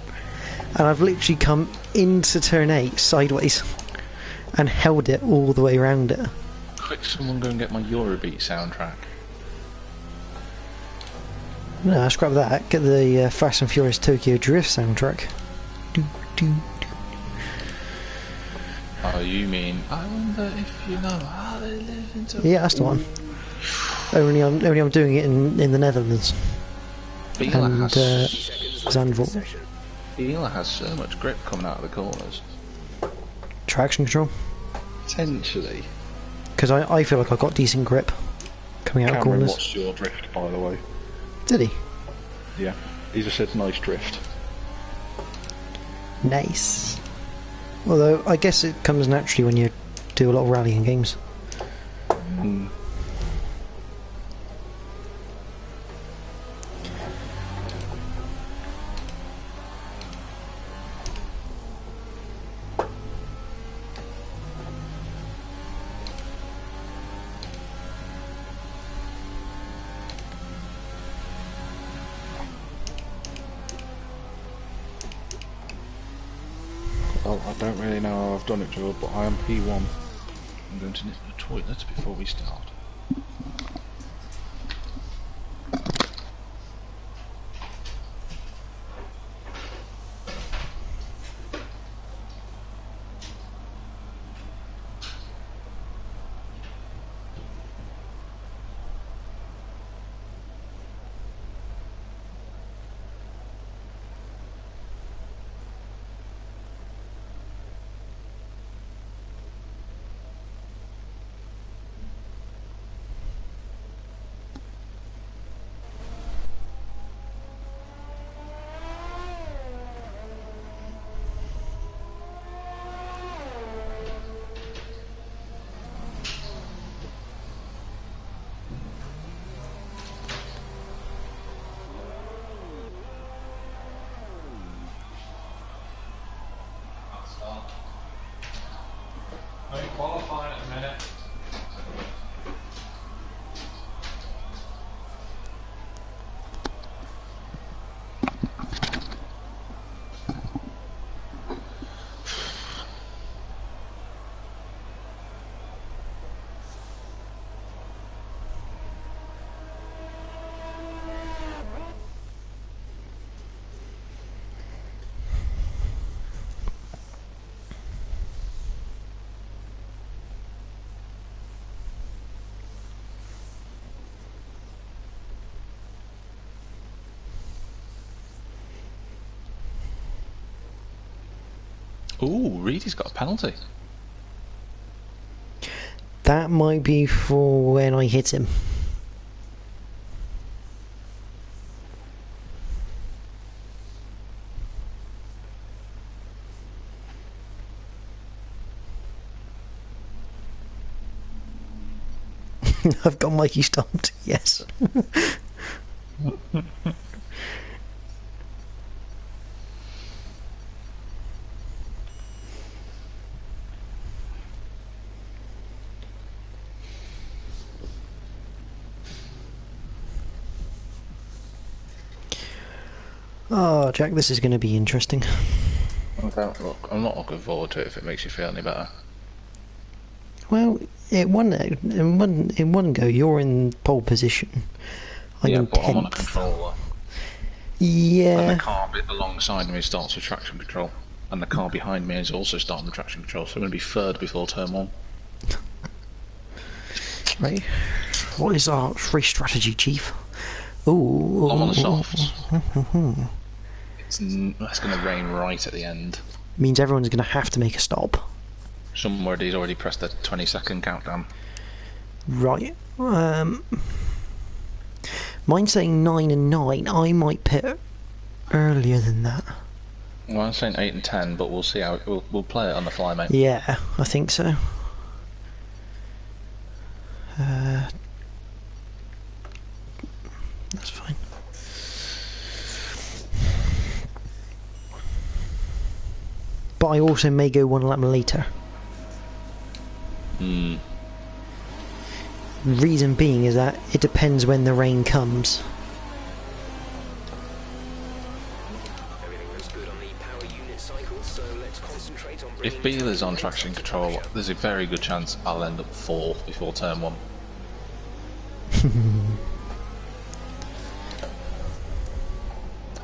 [SPEAKER 1] And I've literally come into turn 8 sideways and held it all the way around it.
[SPEAKER 2] Quick, someone go and get my Eurobeat soundtrack.
[SPEAKER 1] No, scrap that. Get the Fast and Furious Tokyo Drift soundtrack.
[SPEAKER 2] Oh, you mean, I wonder if you know how they live into...
[SPEAKER 1] Yeah, that's the one. Only I'm doing it in the Netherlands.
[SPEAKER 2] Bila
[SPEAKER 1] and Zandvoort.
[SPEAKER 2] Bila has so much grip coming out of the corners.
[SPEAKER 1] Traction control?
[SPEAKER 2] Potentially.
[SPEAKER 1] Because I feel like I've got decent grip coming out of
[SPEAKER 2] Cameron
[SPEAKER 1] corners.
[SPEAKER 2] watched your drift, by the way.
[SPEAKER 1] Did he?
[SPEAKER 2] Yeah. He just said nice drift.
[SPEAKER 1] Nice. Although, I guess it comes naturally when you do a lot of rallying games.
[SPEAKER 2] Mm. Well, I don't really know how I've done it, Joe, but I am P1. I'm going to nip to the toilet before we start. Are you qualifying at the minute? Ooh, Reedy's got a penalty.
[SPEAKER 1] That might be for when I hit him. I've got Mikey stopped, yes. Oh, Jack, this is going to be interesting.
[SPEAKER 2] Okay, look, I'm not looking forward to it if it makes you feel any better.
[SPEAKER 1] Well, in one go, you're in pole position.
[SPEAKER 2] Yeah,
[SPEAKER 1] I'm
[SPEAKER 2] but I'm on a
[SPEAKER 1] 10th.
[SPEAKER 2] controller.
[SPEAKER 1] Yeah.
[SPEAKER 2] And the car alongside me starts with traction control. And the car behind me is also starting with traction control, so I'm going to be third before turn 1.
[SPEAKER 1] Right. What is our free strategy, Chief? Ooh.
[SPEAKER 2] I'm on the softs. It's going to rain right at the end.
[SPEAKER 1] Means everyone's going to have to make a stop.
[SPEAKER 2] Somebody's already pressed the 20-second countdown.
[SPEAKER 1] Right. Mine's saying 9 and 9. I might pit earlier than that.
[SPEAKER 2] Well, I'm saying 8 and 10, but we'll see how we'll play it on the fly, mate.
[SPEAKER 1] Yeah, I think so. That's fine. But I also may go one lap later. Reason being is that it depends when the rain comes.
[SPEAKER 3] Everything looks good on the power unit cycle, so let's concentrate on
[SPEAKER 2] If Beeler's on traction control, there's a very good chance I'll end up 4th before turn 1.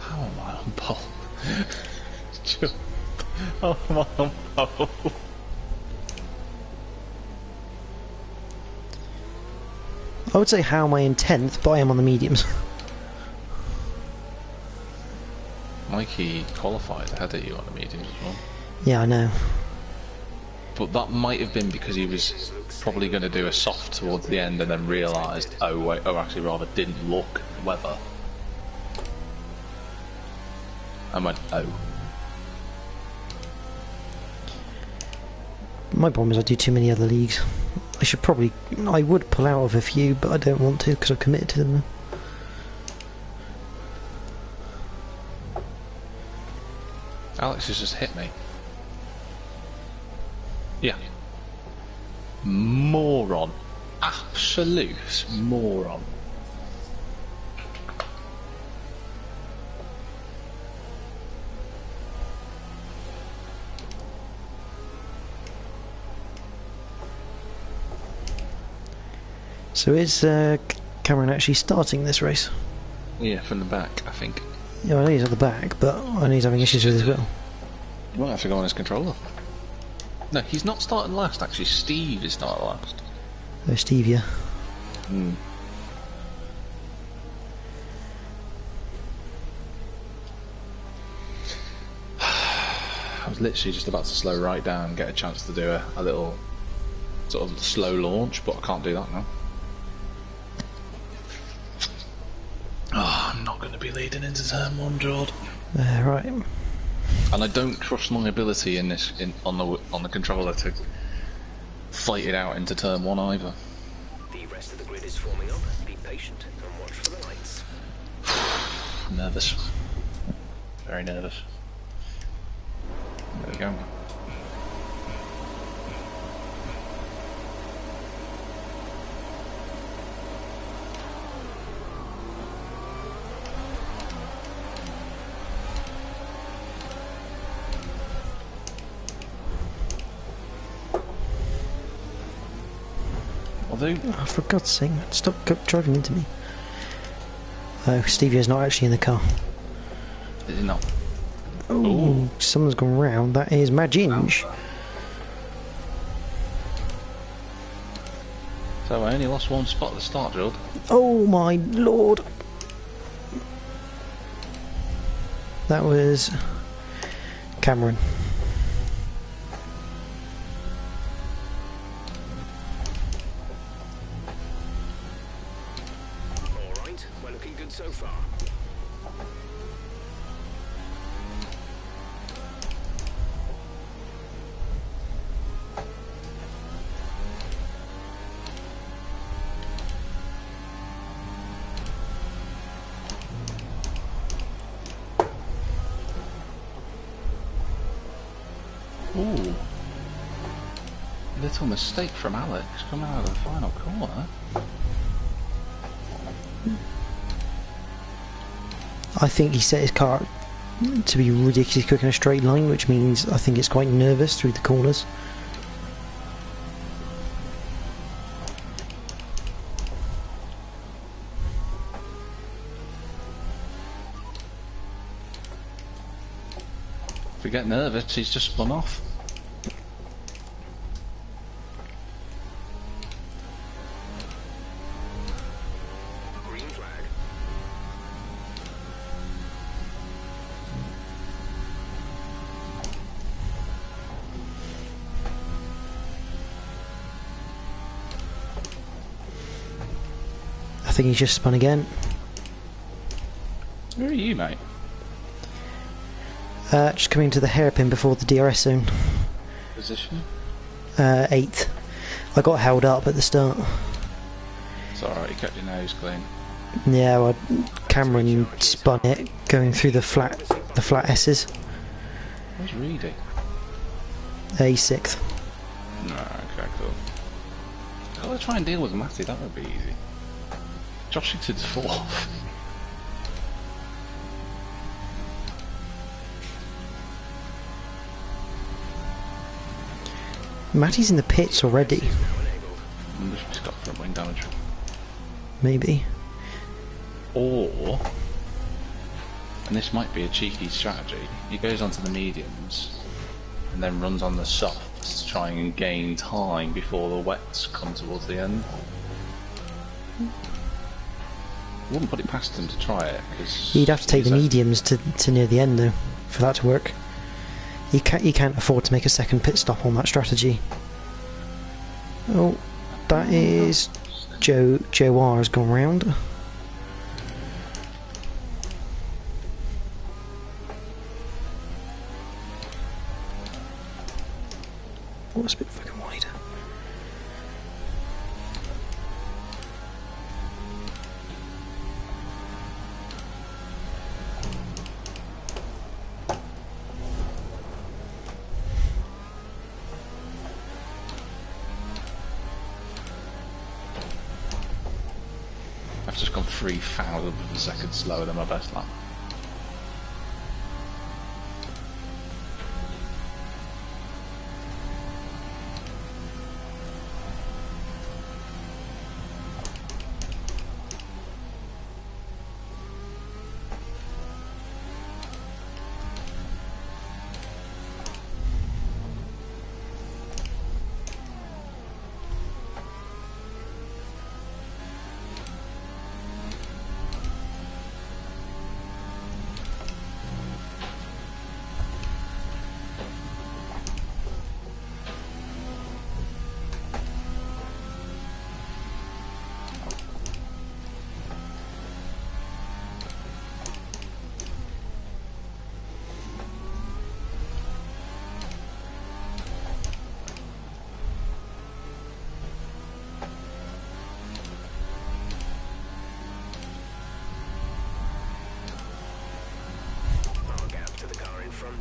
[SPEAKER 2] How am I on pole? How am I on pole?
[SPEAKER 1] I would say how am I in 10th, but I am on the mediums.
[SPEAKER 2] Mikey qualified ahead of you on the mediums as well.
[SPEAKER 1] Yeah, I know.
[SPEAKER 2] But that might have been because he was probably going to do a soft towards the end and then realised, oh wait, or actually rather didn't look at the weather. And went, oh.
[SPEAKER 1] My problem is I do too many other leagues. I would pull out of a few, but I don't want to because I've committed to them.
[SPEAKER 2] Alex has just hit me. Yeah. Moron. Absolute moron.
[SPEAKER 1] So is Cameron actually starting this race?
[SPEAKER 2] Yeah, from the back, I think.
[SPEAKER 1] Yeah, I know he's at the back, but I know he's having issues with his wheel.
[SPEAKER 2] You might have to go on his controller. No, he's not starting last, actually. Steve is starting last.
[SPEAKER 1] Oh, Steve, yeah.
[SPEAKER 2] Hmm. I was literally just about to slow right down and get a chance to do a little sort of slow launch, but I can't do that now. Oh, I'm not going to be leading into turn 1, Jord.
[SPEAKER 1] Right.
[SPEAKER 2] And I don't trust my ability in this on the controller to fight it out into turn 1 either.
[SPEAKER 3] The rest of the grid is forming up. Be patient and watch for the lights.
[SPEAKER 2] Nervous. Very nervous. There we go.
[SPEAKER 1] Oh, for God's sake, stop driving into me. Oh, Stevie's not actually in the car.
[SPEAKER 2] Is he not?
[SPEAKER 1] Oh, someone's gone round. That is Maginge.
[SPEAKER 2] So I only lost 1 spot at the start, Jord.
[SPEAKER 1] Oh my lord. That was Cameron.
[SPEAKER 3] Alright, we're looking good so far.
[SPEAKER 2] Ooh. Little mistake from Alex coming out of the final corner.
[SPEAKER 1] I think he set his car up to be ridiculously quick in a straight line, which means I think it's quite nervous through the corners.
[SPEAKER 2] If we get nervous, he's just spun off.
[SPEAKER 3] Green flag.
[SPEAKER 1] I think he's just spun again.
[SPEAKER 2] Where are you, mate?
[SPEAKER 1] Just coming to the hairpin before the DRS zone.
[SPEAKER 2] Position?
[SPEAKER 1] 8th. I got held up at the start.
[SPEAKER 2] It's alright, you kept your nose clean.
[SPEAKER 1] Yeah, well, Cameron spun it going through the flat S's.
[SPEAKER 2] Where's Reedy?
[SPEAKER 1] A 6th.
[SPEAKER 2] No, okay, cool. I'll try and deal with Matty, that would be easy. Joshington's 4th.
[SPEAKER 1] Matty's in the pits already.
[SPEAKER 2] I wonder if he's got front wing damage.
[SPEAKER 1] Maybe.
[SPEAKER 2] Or, and this might be a cheeky strategy, he goes onto the mediums and then runs on the softs to try and gain time before the wets come towards the end. I wouldn't put it past him to try it, because
[SPEAKER 1] He'd have to take the mediums to near the end though, for that to work. You can't afford to make a second pit stop on that strategy. Oh, that is Joe R has gone round. Oh, it's a bit fucking wide.
[SPEAKER 2] I've just gone 3,000th of a second slower than my best lap.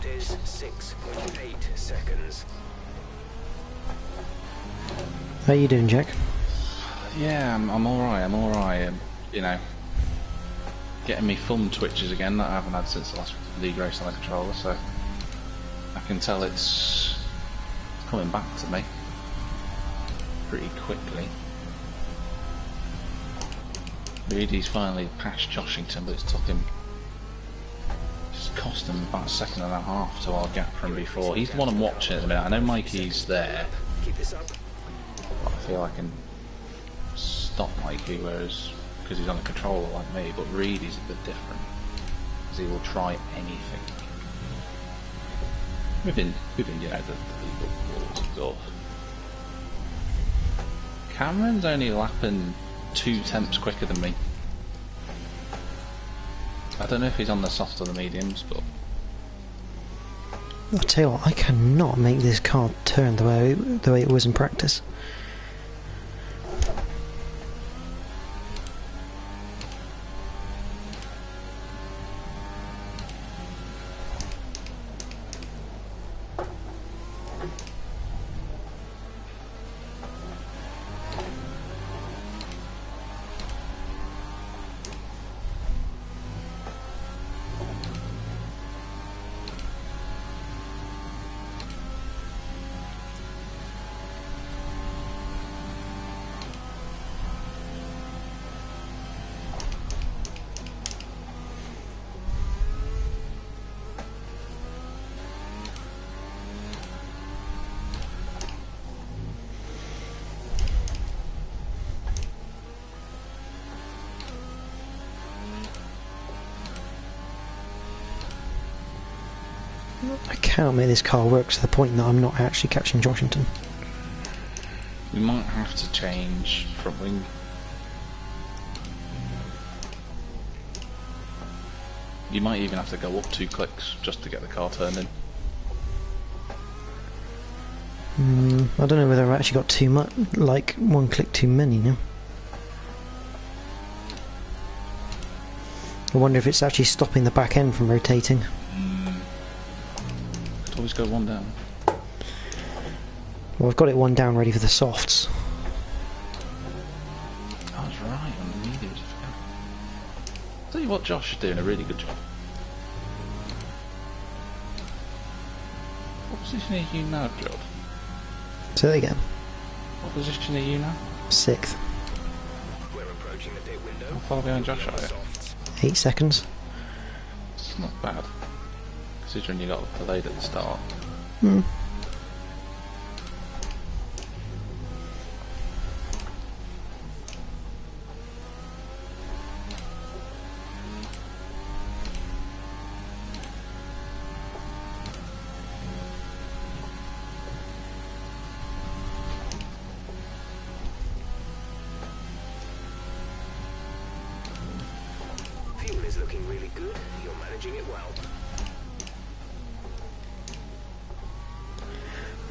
[SPEAKER 3] Is 6.8 seconds.
[SPEAKER 1] How you doing, Jack?
[SPEAKER 2] Yeah, I'm alright, you know, getting me thumb twitches again that I haven't had since the last league race on the controller, so I can tell it's coming back to me pretty quickly. Reedy's finally passed Joshington, but it's took him, cost him about a second and a half to our gap from before. He's the one I'm watching at the minute. I know Mikey's there.
[SPEAKER 3] Keep this up.
[SPEAKER 2] But I feel I can stop Mikey, whereas because he's on a controller like me, but Reedy's a bit different because he will try anything. Within you know the legal rules and stuff. Cameron's only lapping 2/10 quicker than me. I don't know if he's on the soft or the mediums, but
[SPEAKER 1] I'll tell you what, I cannot make this car turn the way it was in practice. I cannot make this car work to the point that I'm not actually catching Joshington.
[SPEAKER 2] we might have to change front wing. You might even have to go up 2 clicks just to get the car turned in.
[SPEAKER 1] I don't know whether I've actually got too much, like 1 click too many now. I wonder if it's actually stopping the back end from rotating.
[SPEAKER 2] Could always go 1 down.
[SPEAKER 1] Well, I've got it 1 down ready for the softs.
[SPEAKER 2] Oh, that's right, on the mediums. Tell you what, Josh is doing a really good job. What position are you now, Job?
[SPEAKER 1] Say that again.
[SPEAKER 2] What position are you now?
[SPEAKER 1] 6th.
[SPEAKER 3] We're approaching the pit window.
[SPEAKER 2] How far behind Josh are you?
[SPEAKER 1] 8 seconds.
[SPEAKER 2] It's not bad, considering you got delayed at the start.
[SPEAKER 3] tyres looking really good. You're managing it well.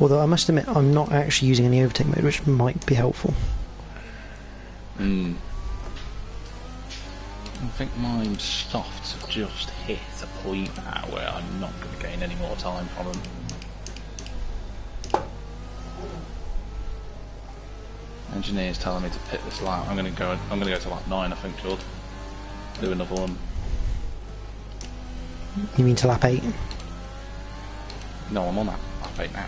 [SPEAKER 1] Although I must admit, I'm not actually using any overtake mode, which might be helpful.
[SPEAKER 2] I think my softs have just hit a point now where I'm not going to gain any more time from them. Engineer's telling me to pit this lap. I'm going to go to lap 9, I think, George. Do another one.
[SPEAKER 1] You mean to lap 8?
[SPEAKER 2] No, I'm on that lap 8 now.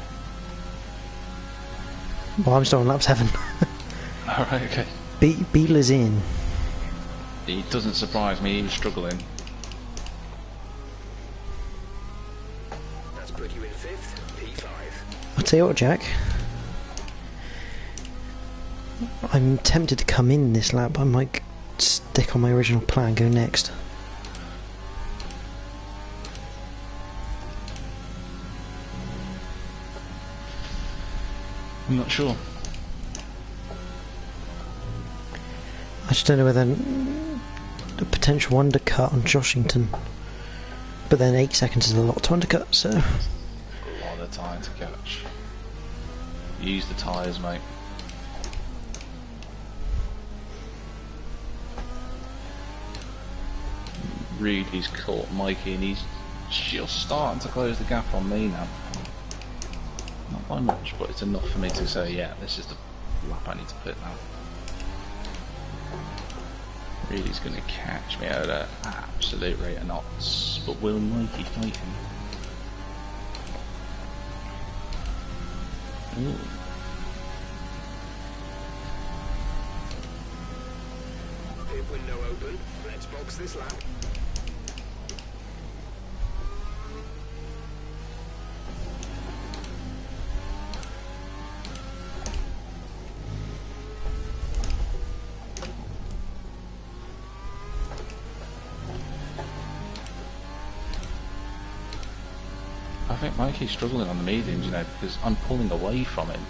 [SPEAKER 1] Well, I'm still on lap 7.
[SPEAKER 2] Alright, okay.
[SPEAKER 1] Beetler's in.
[SPEAKER 2] It doesn't surprise me, he was struggling.
[SPEAKER 3] That's put you in 5th, P5.
[SPEAKER 1] I'll tell you what, Jack. I'm tempted to come in this lap. I might stick on my original plan, go next.
[SPEAKER 2] I'm not sure.
[SPEAKER 1] I just don't know whether a potential undercut on Joshington. But then 8 seconds is a lot to undercut, so...
[SPEAKER 2] A lot of time to catch. Use the tyres, mate. Rudy's caught Mikey and he's just starting to close the gap on me now. Not by much, but it's enough for me to say, yeah, this is the lap I need to pit now. Rudy's going to catch me at an absolute rate of knots, but will Mikey fight him? Ooh.
[SPEAKER 3] Pit window open. Let's box this lap.
[SPEAKER 2] I think Mikey's struggling on the mediums, you know, because I'm pulling away from him.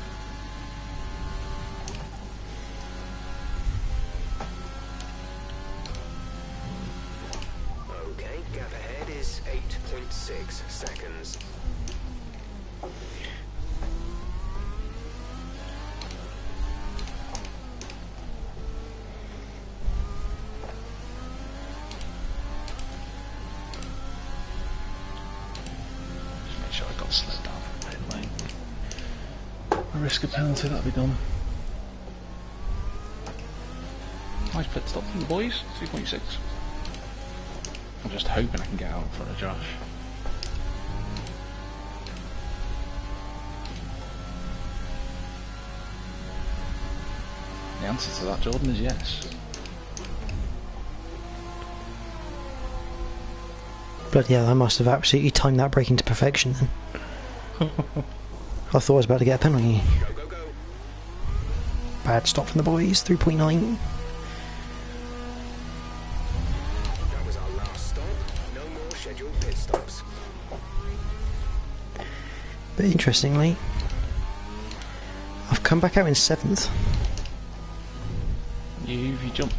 [SPEAKER 3] Okay, gap ahead is 8.6 seconds.
[SPEAKER 2] Make sure I got slowed down from the pit lane. I risk a penalty, that'll be done. Nice pit stop from the boys, 2.6. I'm just hoping I can get out in front of Josh. The answer to that, Jordan, is yes.
[SPEAKER 1] Bloody hell, I must have absolutely timed that braking to perfection then. I thought I was about to get a penalty.
[SPEAKER 3] Go, go, go.
[SPEAKER 1] Bad stop from the boys, 3.9.
[SPEAKER 3] That was our last stop. No more scheduled pit stops.
[SPEAKER 1] But interestingly, I've come back out in 7th.
[SPEAKER 2] You jumped.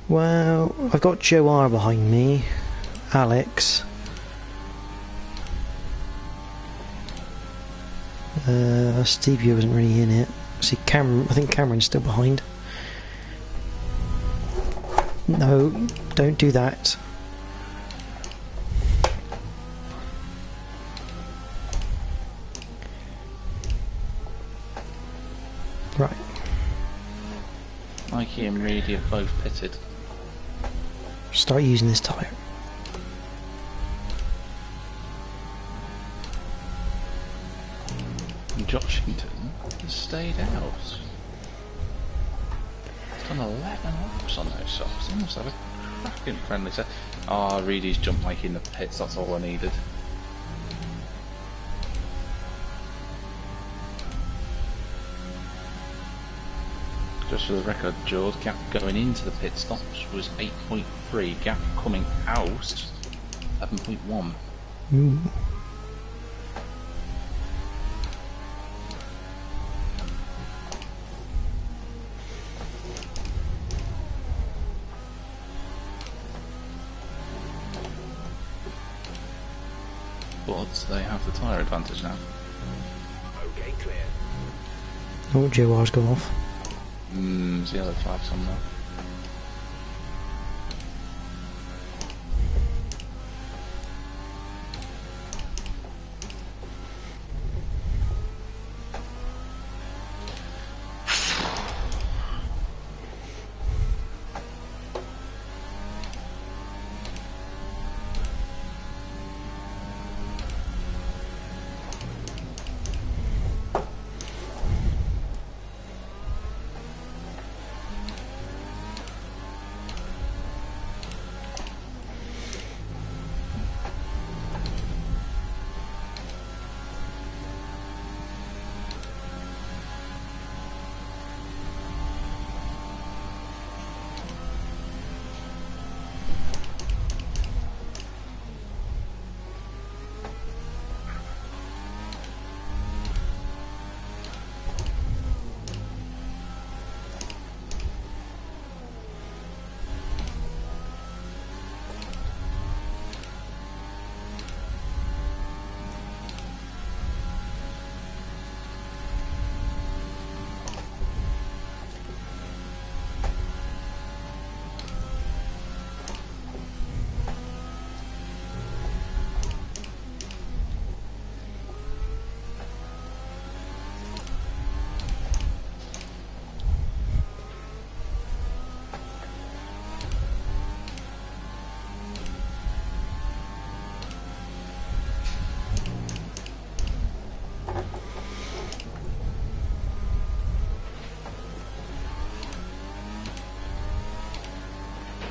[SPEAKER 1] Well, I've got Joe R behind me, Alex, Stevie wasn't really in it. See, I think Cameron's still behind. No, don't do that. Right.
[SPEAKER 2] Mikey and Reedy have both pitted.
[SPEAKER 1] Start using this tyre.
[SPEAKER 2] And Joshington has stayed out. He's done 11 laps on those softs. He must have a cracking friendly set. Ah, Reedy's jumped Mikey in the pits, that's all I needed. Just for the record, George, gap going into the pit stops was 8.3, gap coming out 11.1.
[SPEAKER 1] Ooh.
[SPEAKER 2] squads, they have the tyre advantage now.
[SPEAKER 3] Okay, clear.
[SPEAKER 1] Oh, GOR's gone off.
[SPEAKER 2] There's yellow flags on there.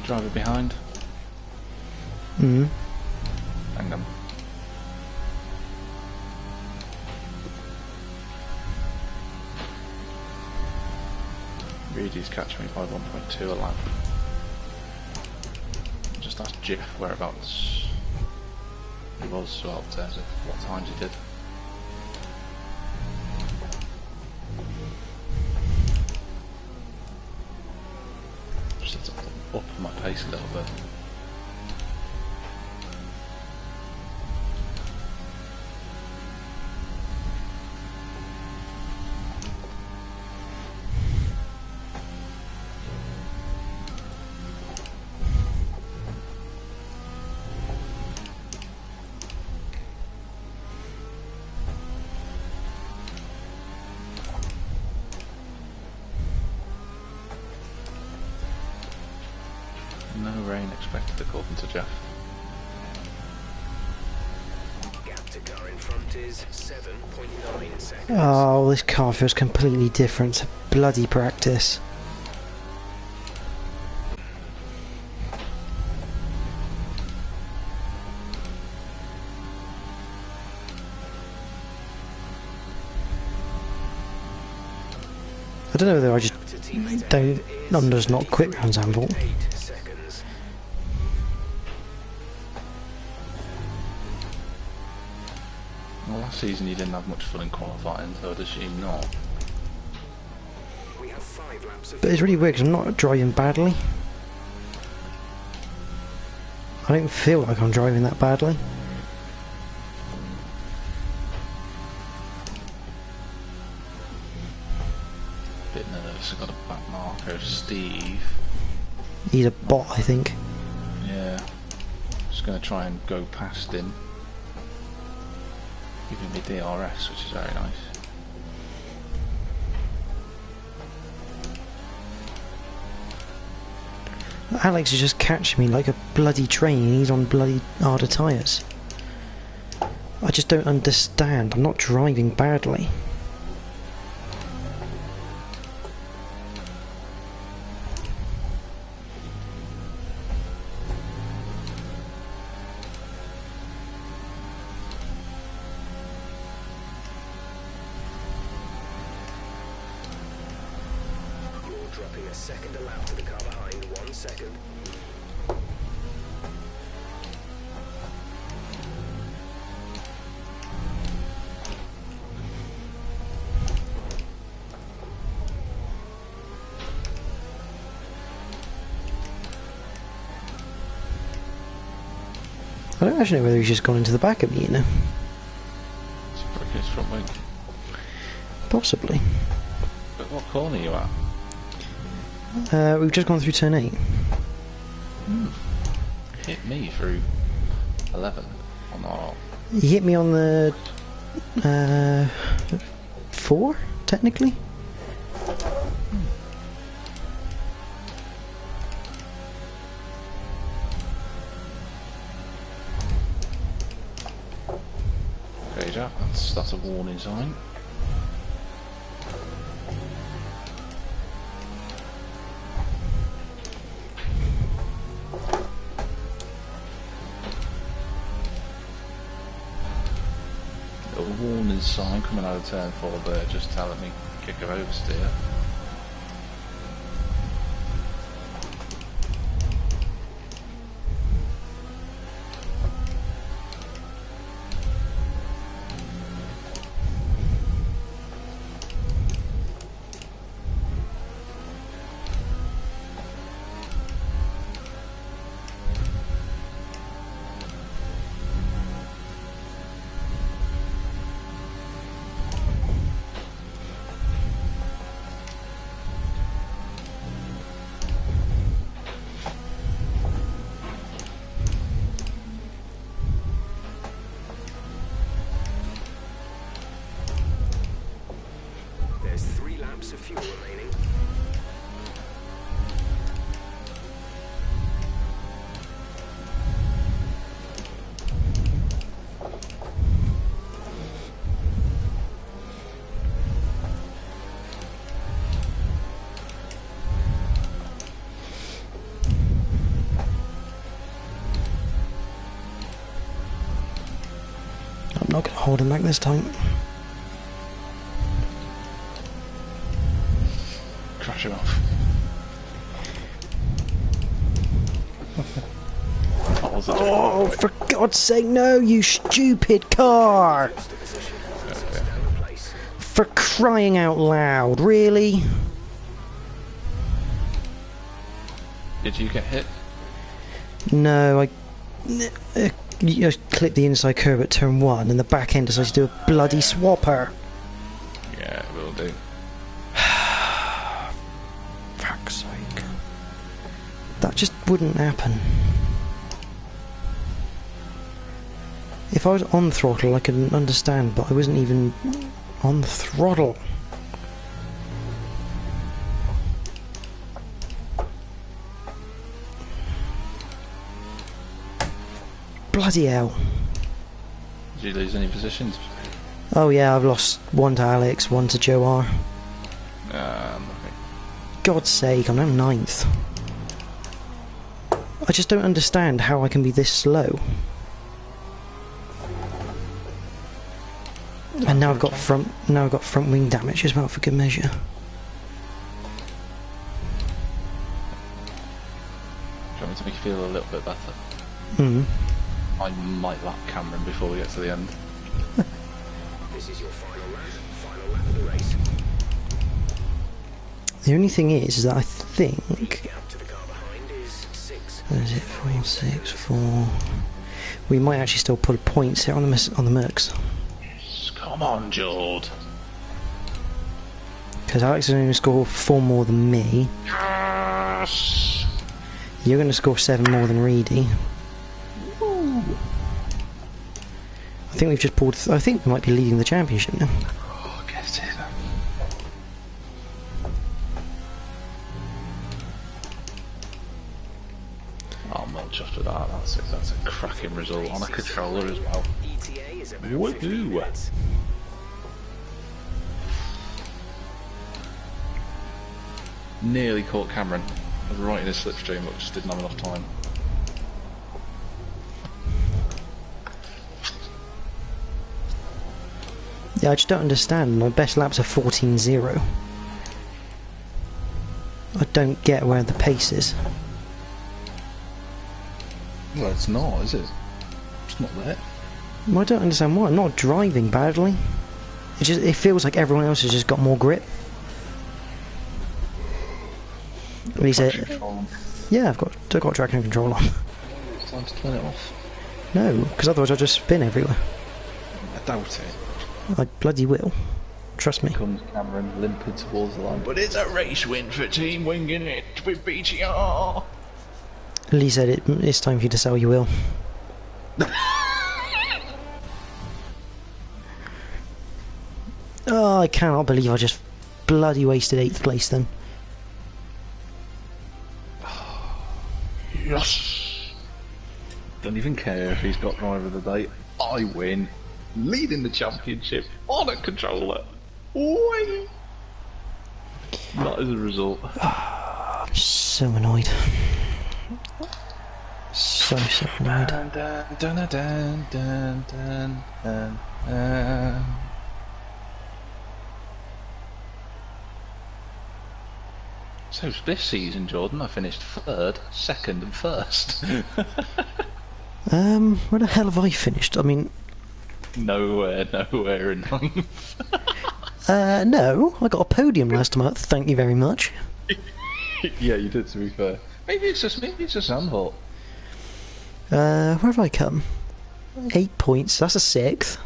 [SPEAKER 2] Driver behind.
[SPEAKER 1] Mm.
[SPEAKER 2] Hang on. Reedy's catching me by 1.2 a lap. Just ask Jiff whereabouts he was, so out there, what times he did. Just up my pace a little bit. No rain expected according to Jeff.
[SPEAKER 3] Gap to car in front is 7.9 seconds.
[SPEAKER 1] Oh, this car feels completely different to bloody practice. I don't know whether I just don't. I'm just not quick rounds handball.
[SPEAKER 3] 8 seconds.
[SPEAKER 2] Well, last season he didn't have much fun in qualifying, so I'd assume not.
[SPEAKER 3] We have 5 laps of
[SPEAKER 1] But it's really weird because I'm not driving badly. I don't feel like I'm driving that badly.
[SPEAKER 2] Bit nervous, I got a back marker of Steve.
[SPEAKER 1] He's a bot, I think.
[SPEAKER 2] Yeah. Just gonna try and go past him. Giving me DRS, which is very nice.
[SPEAKER 1] Alex is just catching me like a bloody train and he's on bloody harder tyres. I just don't understand. I'm not driving badly.
[SPEAKER 3] You're dropping a second a lap to the car behind. 1 second.
[SPEAKER 1] I don't actually know whether he's just gone into the back of me, you know.
[SPEAKER 2] front wing.
[SPEAKER 1] Possibly.
[SPEAKER 2] But what corner are you at?
[SPEAKER 1] We've just gone through turn 8.
[SPEAKER 2] Hit me through 11 or not?
[SPEAKER 1] He hit me on the 4, technically.
[SPEAKER 2] Okay, Jack, that's a warning sign. A warning sign coming out of turn 4 there, just telling me kick of oversteer.
[SPEAKER 3] There's 3 laps of fuel remaining.
[SPEAKER 1] I'm not going to hold him back this time.
[SPEAKER 2] Crash him off. That was a
[SPEAKER 1] Oh, for God's sake, no, you stupid car!
[SPEAKER 3] Lost the position.
[SPEAKER 2] Okay.
[SPEAKER 3] Down the place.
[SPEAKER 1] For crying out loud, really?
[SPEAKER 2] Did you get hit?
[SPEAKER 1] No, I clipped the inside curve at turn 1 and the back end decided to do a bloody swapper.
[SPEAKER 2] Yeah, it will do.
[SPEAKER 1] Fuck's sake. That just wouldn't happen. If I was on throttle I could understand, but I wasn't even on throttle. Bloody hell.
[SPEAKER 2] Did you lose any positions?
[SPEAKER 1] Oh yeah, I've lost 1 to Alex, 1 to Joe R.
[SPEAKER 2] Nothing.
[SPEAKER 1] God's sake, I'm now 9th. I just don't understand how I can be this slow. And now I've got front wing damage as well for good measure.
[SPEAKER 2] Do you want me to make you feel a little bit better?
[SPEAKER 1] Hmm.
[SPEAKER 2] I might lap Cameron before we get to the end.
[SPEAKER 3] This is your final lap of the race.
[SPEAKER 1] The only thing is that I think...
[SPEAKER 3] Gap to the car behind is 6.
[SPEAKER 1] What is it? 4, 6, 4... We might actually still pull points here on the Mercs.
[SPEAKER 2] Come on, Jord.
[SPEAKER 1] Because Alex is going to score 4 more than me.
[SPEAKER 2] Yes.
[SPEAKER 1] You're going to score 7 more than Reedy. I think we've just pulled... I think we might be leading the championship now.
[SPEAKER 2] Oh, get in. Oh, I'm well chuffed with that. That's a cracking result on a controller as well.
[SPEAKER 3] ETA is about
[SPEAKER 2] Woohoo.
[SPEAKER 3] 15 minutes.
[SPEAKER 2] Nearly caught Cameron. I was right in his slipstream, but just didn't have enough time.
[SPEAKER 1] Yeah, I just don't understand. My best laps are 14.0. I don't get where the pace is.
[SPEAKER 2] Well, it's not, is it? It's not there.
[SPEAKER 1] Well, I don't understand why. I'm not driving badly. It feels like everyone else has just got more grip. At least yeah, I've got traction control on.
[SPEAKER 2] Time to turn it off.
[SPEAKER 1] No, because otherwise I'll just spin everywhere.
[SPEAKER 2] I doubt it.
[SPEAKER 1] I bloody will. Trust me.
[SPEAKER 2] Comes Cameron limping towards the line, but it's a race win for Team Wingin it with BTR.
[SPEAKER 1] Lee said it's time for you to sell your will. Oh, I cannot believe I just bloody wasted 8th place then.
[SPEAKER 2] Yes. Don't even care if he's got driver of the day. I win, leading the championship on a controller. Wait. Not as a result.
[SPEAKER 1] I'm so annoyed. So annoyed.
[SPEAKER 2] Dun, dun, dun, dun, dun, dun, dun, dun. So this season, Jordan, I finished 3rd, 2nd and 1st.
[SPEAKER 1] Where the hell have I finished? I mean...
[SPEAKER 2] Nowhere in 9th.
[SPEAKER 1] No, I got a podium last time out, thank you very much.
[SPEAKER 2] Yeah, you did, to be fair. Maybe it's just Sandholt.
[SPEAKER 1] Where have I come? 8 points, that's a 6th.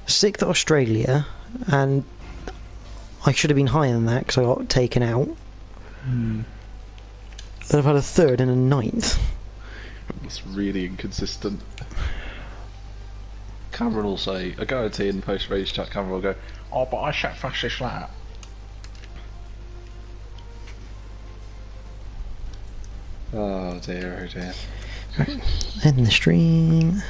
[SPEAKER 1] 6th at Australia, and I should have been higher than that because I got taken out. Then I've had a 3rd and a 9th.
[SPEAKER 2] It's really inconsistent. Cameron will say, I guarantee in the post-race chat, Cameron will go, oh, but I sat fastest lap. Oh dear, oh dear.
[SPEAKER 1] End the stream.